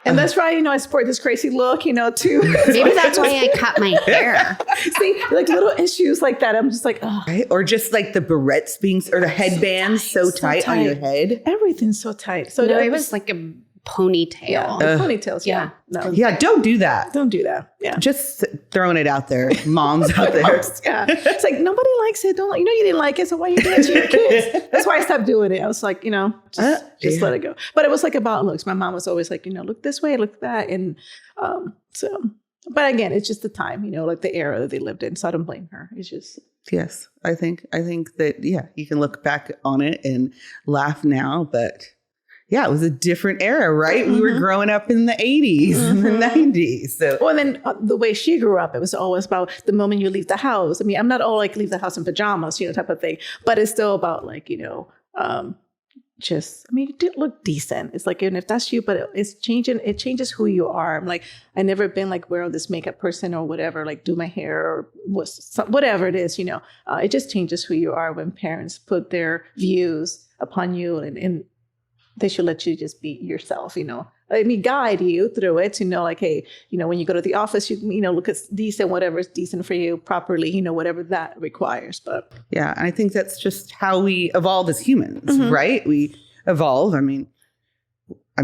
And that's why, I sport this crazy look, too. Maybe that's why I cut my hair. See, like little issues like that. I'm just like, oh. Right? Or just like the barrettes or the headbands so tight on your head. Everything's so tight. So no, it was like a ponytail. Yeah, ponytails. Yeah. No. Yeah, don't do that. Don't do that. Yeah. Just throwing it out there. Moms out there. Yeah. It's like, nobody likes it. You you didn't like it, so why you doing it to your kids? That's why I stopped doing it. I was like, just let it go. But it was like about looks. My mom was always like, look this way, look that. And but again, it's just the time, like the era that they lived in. So I don't blame her. It's just. Yes. I think that, you can look back on it and laugh now, but yeah, it was a different era, right? We were growing up in the 80s and the 90s. So. Well, and then the way she grew up, it was always about the moment you leave the house. I mean, I'm not all like leave the house in pajamas, type of thing, but it's still about like, you did look decent. It's like, even if that's you, but it's changing. It changes who you are. I'm like, I never been like, wear this makeup person or whatever, like do my hair or whatever it is, it just changes who you are when parents put their views upon you and they should let you just be yourself, guide you through it to know like, hey, when you go to the office, you look as decent, whatever is decent for you properly, whatever that requires. But yeah, I think that's just how we evolve as humans, right? We evolve. I mean, I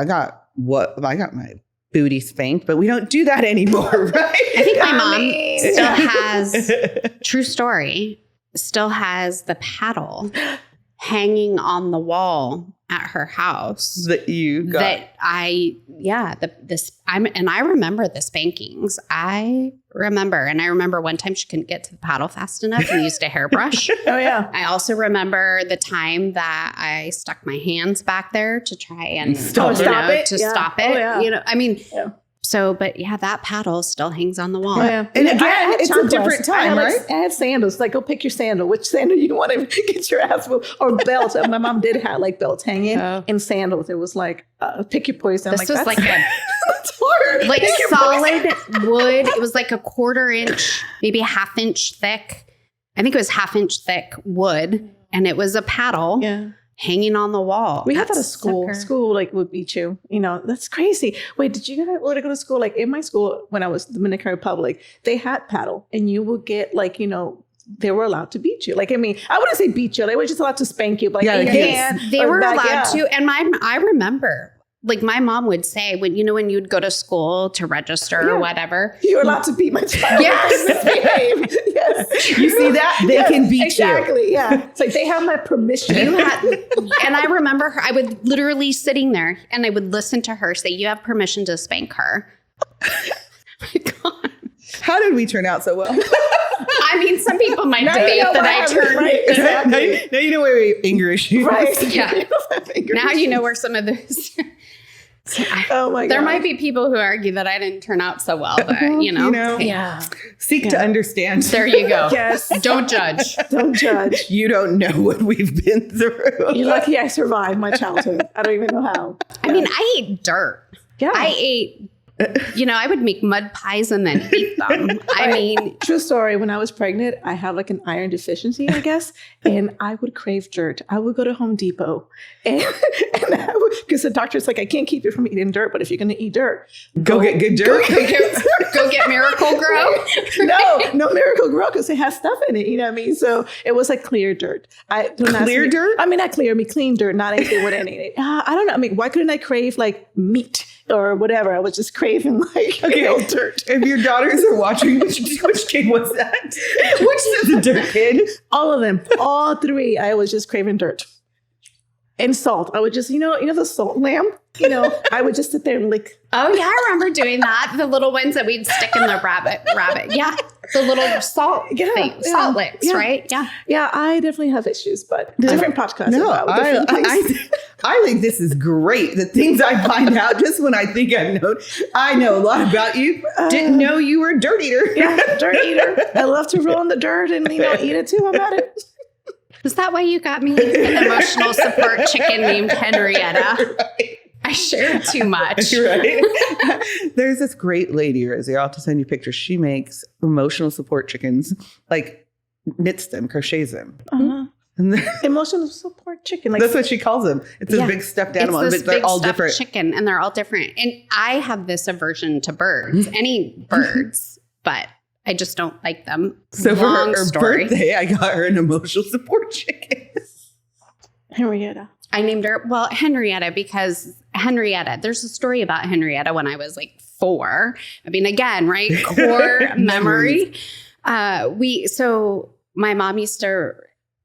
got my booty spanked, but we don't do that anymore, right? I think my mom still has, true story, still has the paddle hanging on the wall at her house that you got. That I remember the spankings. I remember one time she couldn't get to the paddle fast enough and used a hairbrush. Oh yeah. I also remember the time that I stuck my hands back there to try and stop stop it. Oh, yeah. Yeah. But yeah, that paddle still hangs on the wall. Oh, yeah. And again, I had it's a chanclas. different time, I right? I had sandals. Like, go pick your sandal. Which sandal you want to get your ass whooped? Or belts. My mom did have like belts hanging and sandals. It was like, pick your poison. This was like a that's hard. like Pick your solid poison. wood. It was like a 1/4 inch, maybe a 1/2 inch thick. I think it was 1/2 inch thick wood, and it was a paddle. Yeah. Hanging on the wall. We had that at That's school. sucker. School like would beat you. You know, that's crazy. Wait, did you guys want to go to school? Like in my school, when I was Dominican Republic, they had paddle, and you would get like, you know, they were allowed to beat you. Like, I mean, I wouldn't say beat you. They were just allowed to spank you. But like, Yeah, in your hand They or were back, allowed yeah. to. And I remember, like my mom would say, when you'd go to school to register or whatever. You were allowed to beat my child. Yes. Misbehave. Yes. You see that? They can beat you. Exactly. Yeah. It's like they have my permission. You had, and I remember her, I would literally sitting there and I would listen to her say, "You have permission to spank her." My God. How did we turn out so well? I mean, some people might Now debate you know that what I happened, turned. right? Exactly. now you know where we anger issues. Right. Yeah. Now you know where some of this. Oh my God. There might be people who argue that I didn't turn out so well, but you know. Yeah. Seek to understand. There you go. Yes. Don't judge. Don't judge. You don't know what we've been through. You're lucky I survived my childhood. I don't even know how. I mean, I ate dirt. Yeah. I ate, I would make mud pies and then eat them. I mean, True story. When I was pregnant, I had like an iron deficiency, I guess, and I would crave dirt. I would go to Home Depot, and because the doctor's like, I can't keep you from eating dirt, but if you're going to eat dirt, Go get good dirt. go get Miracle Grow. no Miracle Grow because it has stuff in it. You know what I mean? So it was like clear dirt. Clear dirt? I mean, not clear. I mean, clean dirt, not anything with any. I don't know. I mean, why couldn't I crave like meat or whatever? I was just craving like dirt. If your daughters are watching, which kid was that? Which is the dirt kid? All of them, all three. I was just craving dirt and salt. I would just, you know the salt lamp. I would just sit there and lick. Oh yeah, I remember doing that. The little ones that we'd stick in the rabbit. Yeah, the little salt thing, salt licks, right? Yeah. Yeah, I definitely have issues, but different podcasts. No, about different things. I think this is great. The things I find out just when I think I know a lot about you. Didn't know you were a dirt eater. Yeah, dirt eater. I love to roll in the dirt and eat it too. I'm at it. Is that why you got me an emotional support chicken named Henrietta? Right. I shared too much. Right. There's this great lady, Rosie. I'll have to send you pictures. She makes emotional support chickens, like knits them, crochets them. Uh-huh. And Emotional support chicken. Like that's what she calls them. It's a big stuffed animal, It's this but they're big all stuffed different. chicken, and they're all different. And I have this aversion to birds, any birds, but I just don't like them. So for Long her story. birthday, I got her an emotional support chicken. Henrietta. I named her, Henrietta, because there's a story about Henrietta when I was like 4. I mean, again, right? Core memory. So my mom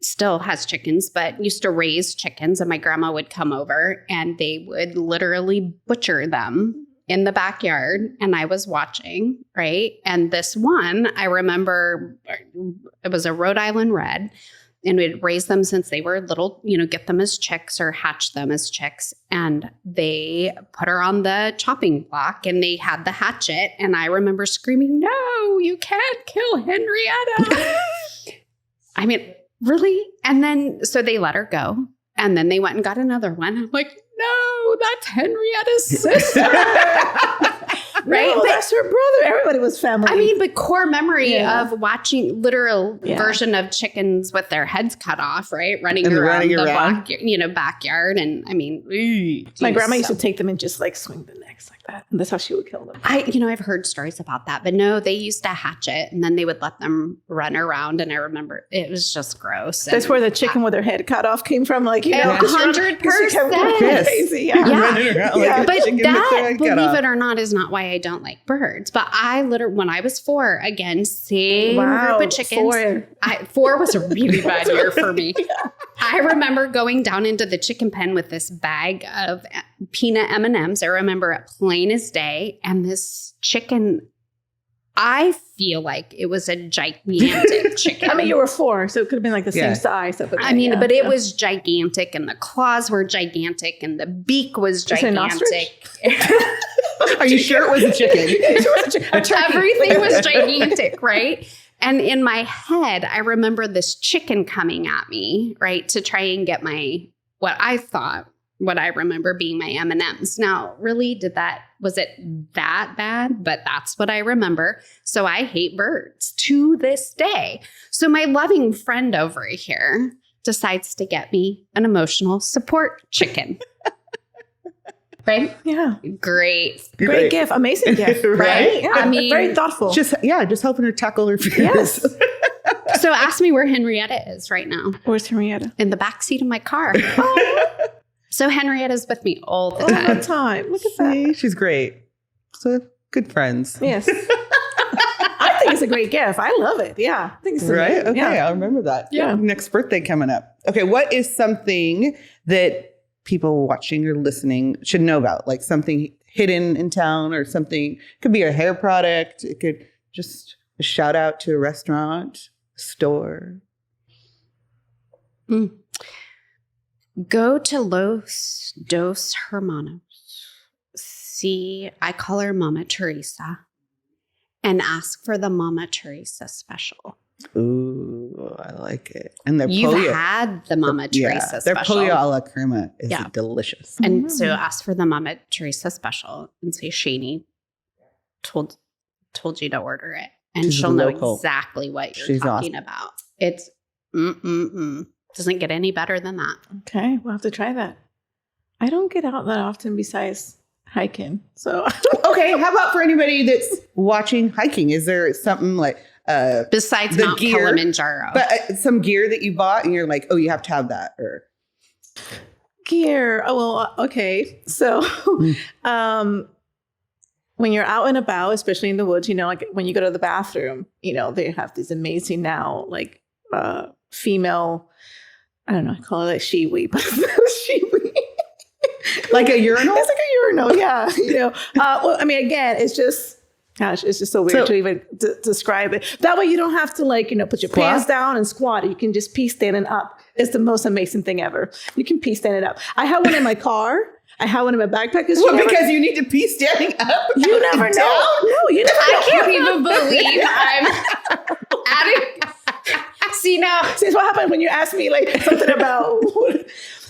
still has chickens, but used to raise chickens, and my grandma would come over and they would literally butcher them in the backyard, and I was watching, right? And this one, I remember it was a Rhode Island Red, and we'd raise them since they were little, get them as chicks or hatch them as chicks. And they put her on the chopping block and they had the hatchet. And I remember screaming, "No, you can't kill Henrietta." I mean, really? And then, so they let her go. And then they went and got another one. I'm like, "No, that's Henrietta's sister." Right? No, that's her brother. Everybody was family. I mean, but core memory of watching literal Yeah. version of chickens with their heads cut off, right? Running And around running the around. backyard. And I mean, my grandma used to take them and just like swing the necks like that. And that's how she would kill them. I've heard stories about that, but no, they used to hatch it and then they would let them run around. And I remember it was just gross. That's where the chicken with her head cut off came from. Like, 100%. Crazy. Yeah. Running around like a But chicken with their that, head cut believe off. it or not, is not why I don't like birds. But when I was 4, again, same Wow, group of chickens. 4 was a really bad year for me. I remember going down into the chicken pen with this bag of peanut M&Ms. I remember it plain as day. And this chicken, I feel like it was a gigantic chicken. I mean, you were 4, so it could have been like the same size. But it was gigantic, and the claws were gigantic, and the beak was Is it an gigantic. Are Are you sure it was a chicken? Everything was gigantic, right? And in my head, I remember this chicken coming at me, right, to try and get what I remember being my M&Ms. Now, really, was it that bad? But that's what I remember. So I hate birds to this day. So my loving friend over here decides to get me an emotional support chicken. Right? Yeah. Great gift. Amazing gift. Right? Yeah. I mean, very thoughtful. Just helping her tackle her fears. Yes. So ask me where Henrietta is right now. Where's Henrietta? In the backseat of my car. So Henrietta's with me all the All time. the time. Look at that. See, she's great. So good friends. Yes. I think it's a great gift. I love it. Yeah. I think it's Right? amazing. Okay, Yeah. I'll remember that. Yeah. Next birthday coming up. Okay, what is something that people watching or listening should know about? Like something hidden in town or something. It could be a hair product. It could just a shout out to a restaurant, store. Go to Los Dos Hermanos. See, I call her Mama Teresa, and ask for the Mama Teresa special. Ooh, I like it. And their You've pollo. had the Mama Teresa Their special. pollo a la crema is Yeah. delicious. And so ask for the Mama Teresa special and say Shaney told you to order it. And She's she'll know local. exactly what you're She's talking awesome. about. It's doesn't get any better than that. Okay. We'll have to try that. I don't get out that often besides hiking. So Okay, how about for anybody that's watching hiking? Is there something like Besides the Mount gear, Kilimanjaro. but some gear that you bought and you're like, oh, you have to have that? Or gear. Oh, well, okay. So when you're out and about, especially in the woods, like when you go to the bathroom, they have these amazing now, like female, I don't know, I call it like shiwi, but it's not a shiwi. like a urinal? It's like a urinal, yeah. Well, I mean, again, it's just, gosh, it's just so weird to even describe it. That way you don't have to put your pants down and squat. You can just pee standing up. It's the most amazing thing ever. You can pee standing up. I have one in my car. I have one in my backpack. Because you need to pee standing up? You never know. No, you never know. I can't even believe I'm adding. See now. See, what happened when you asked me something about.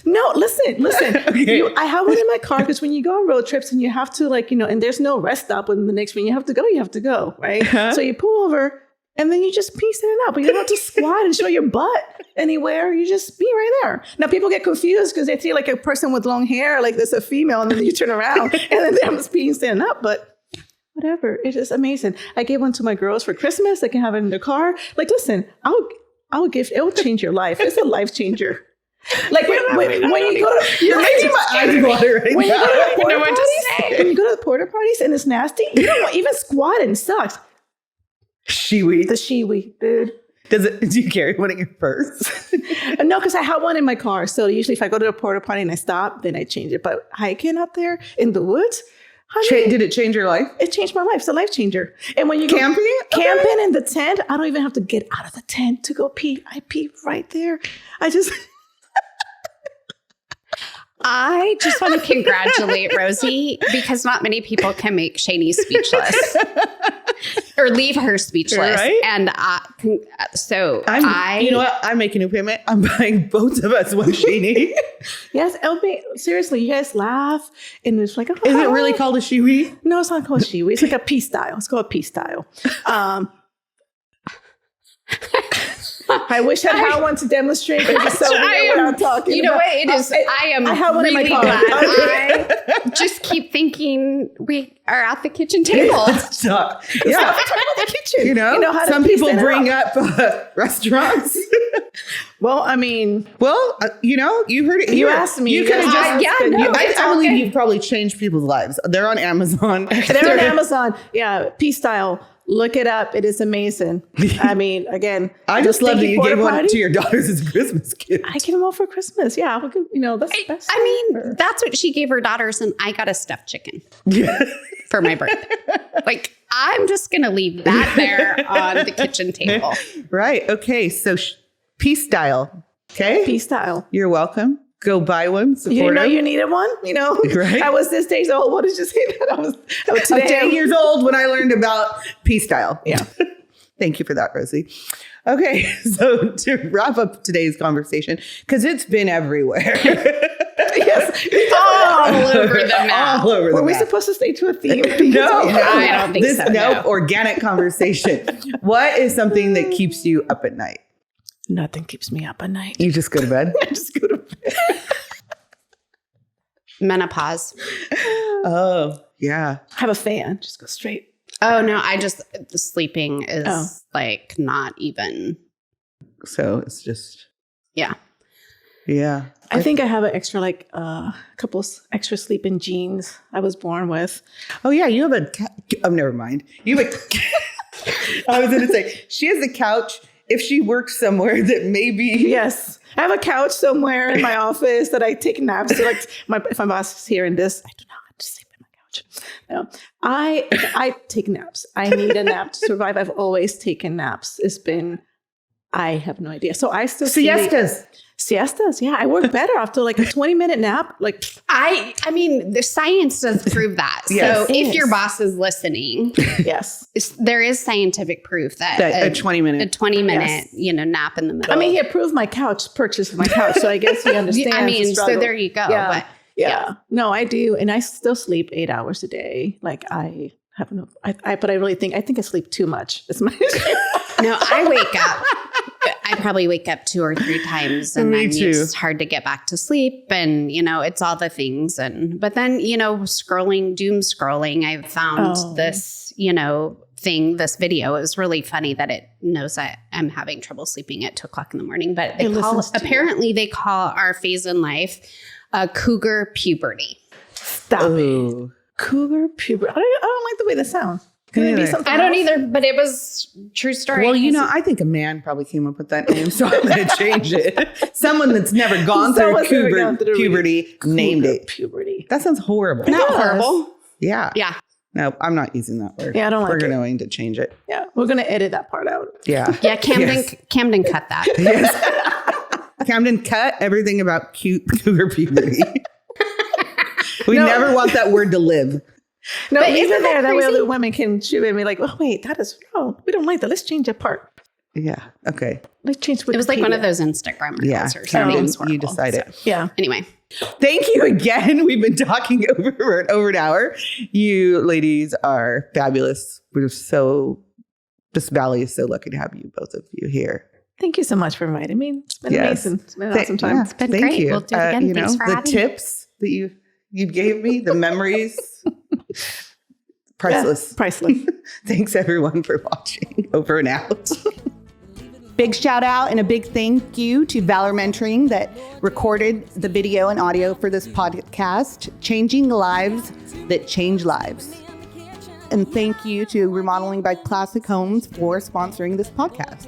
No, listen. Okay. I have one in my car because when you go on road trips and you have to and there's no rest stop when the next when you have to go, right? Uh-huh. So you pull over and then you just pee standing up, but you don't have to squat and show your butt anywhere. You just pee right there. Now people get confused because they see a person with long hair, like there's a female, and then you turn around and then they're just peeing standing up, but whatever. It's just amazing. I gave one to my girls for Christmas. They can have it in their car. Listen, I'll give, it will change your life. It's a life changer. When you go to, You're making my eyes water right when you now. go to the porta potties, when you go to the porta potties and it's nasty, you don't want even squatting sucks. Shiwi. The shiwi, dude. Do you carry one in your purse? No, because I have one in my car. So usually if I go to a porta potty and I stop, then I change it. But hiking out there in the woods, honey, Did it change your life? it changed my life. It's a life changer. And when you go Camping? camping in the tent, I don't even have to get out of the tent to go pee. I pee right there. I just want to congratulate Rosie because not many people can make Shaney speechless or leave her speechless. Right? And you know what? I'm making a payment. I'm buying both of us one Shaney. Yes, LB, seriously, you guys laugh and it's like, Is it really called a shiwi? No, it's not called shiwi. It's like a pea style. It's called a pea style. I wish I had one to demonstrate, but it's so weird what I'm talking You know about. what? It is. I have one in my really car. glad. I just keep thinking we are at the kitchen table. Stop. Yeah, Yeah. talk about the kitchen. You know how to some pea people stand bring up. up restaurants. Well, I mean, you heard it. You here. asked me. You could have just. it's I all believe good. you've probably changed people's lives. They're on Amazon. they're on Amazon. Yeah, pea style. Look it up. It is amazing. I mean, again, I just love that you gave one potty. to your daughters as a Christmas gift. I give them all for Christmas. Yeah, that's the best. I mean, that's what she gave her daughters, and I got a stuffed chicken Yeah. for my birthday. I'm just gonna leave that there on the kitchen table. Right. Okay. So pea style. Okay. Pea style. You're welcome. go buy one. Support You didn't know them. you needed one? Right? I was this stage old. What did you say that? I was I'm 10 years old when I learned about P-style. Yeah. Thank you for that, Rosie. Okay, so to wrap up today's conversation, because it's been everywhere. Yes. All over the map. All over the Were we map. supposed to stay to a theme? No, I don't think so, Nope, no. organic conversation. What is something that keeps you up at night? Nothing keeps me up at night. You just go to bed? I just go to bed. Menopause. Oh, yeah. Have a fan. Just go straight. Oh no, the sleeping is Oh. like not even. So it's just, Yeah. yeah. I think I have an extra, couple extra sleeping genes I was born with. Oh, yeah, you have a oh, never mind. You have a I was going to say, she has a couch if she works somewhere that maybe. Yes. I have a couch somewhere in my office that I take naps. So if my boss is hearing this, I do not sleep in my couch. No, I take naps. I need a nap to survive. I've always taken naps. I have no idea. So I still Siestas. Yeah. I work better after a 20-minute nap. I mean, the science does prove that. Yes. So Yes. if your boss is listening, yes. there is scientific proof that a 20-minute. 20-minute, Yes. nap in the middle. I mean, he approved my purchase of my couch. So I guess he understands. I mean, the so struggle. there you go. Yeah. But Yeah. No, I do. And I still sleep 8 hours a day. I have no, but I really think I sleep too much. It's my no, I wake up. I probably wake up 2 or 3 times and Me then too. it's hard to get back to sleep. And, it's all the things. But then, doom scrolling, I found this, this video. It was really funny that it knows that I'm having trouble sleeping at 2 o'clock in the morning. But apparently they call our phase in life cougar puberty. Stop it. Oh. Cougar puberty. I don't like the way that sounds. Could it be Neither. something I don't else? either, but it was true story. Well, I think a man probably came up with that name, so I'm going to change it. Someone that's never gone through Someone's never gone through puberty named Cougar it. puberty. That sounds horrible. Not Yes. horrible. Yeah. Yeah. No, I'm not using that word. Yeah, I don't like We're it. going to change it. Yeah, we're gonna edit that part out. Yeah. Yeah, Camden, Yes. Camden cut that. Yes. Camden, cut everything about cougar puberty. We never want that word to live. No, But leave isn't it there. that That way crazy? other women can shoot at me like, oh wait, we don't like that. Let's change that part. Yeah. Okay. Let's change Wikipedia. It was like one of those Instagram reels Yeah. or something. Camden, It was horrible. you decide it. Yeah. Anyway, Thank you again. We've been talking over an hour. You ladies are fabulous. This valley is so lucky to have you, both of you here. Thank you so much for inviting me. It's been Yes. amazing. It's been an awesome time. Yeah, It's been thank great. you. We'll do it again. Thanks for the having me. tips that you gave me, the memories, priceless. Yeah, priceless. Thanks everyone for watching. Over and out. Big shout out and a big thank you to Valor Mentoring that recorded the video and audio for this podcast, Changing Lives That Change Lives. And thank you to Remodeling by Classic Homes for sponsoring this podcast.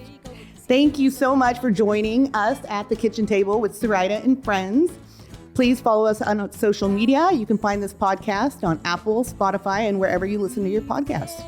Thank you so much for joining us at the kitchen table with Soraida and friends. Please follow us on social media. You can find this podcast on Apple, Spotify, and wherever you listen to your podcasts.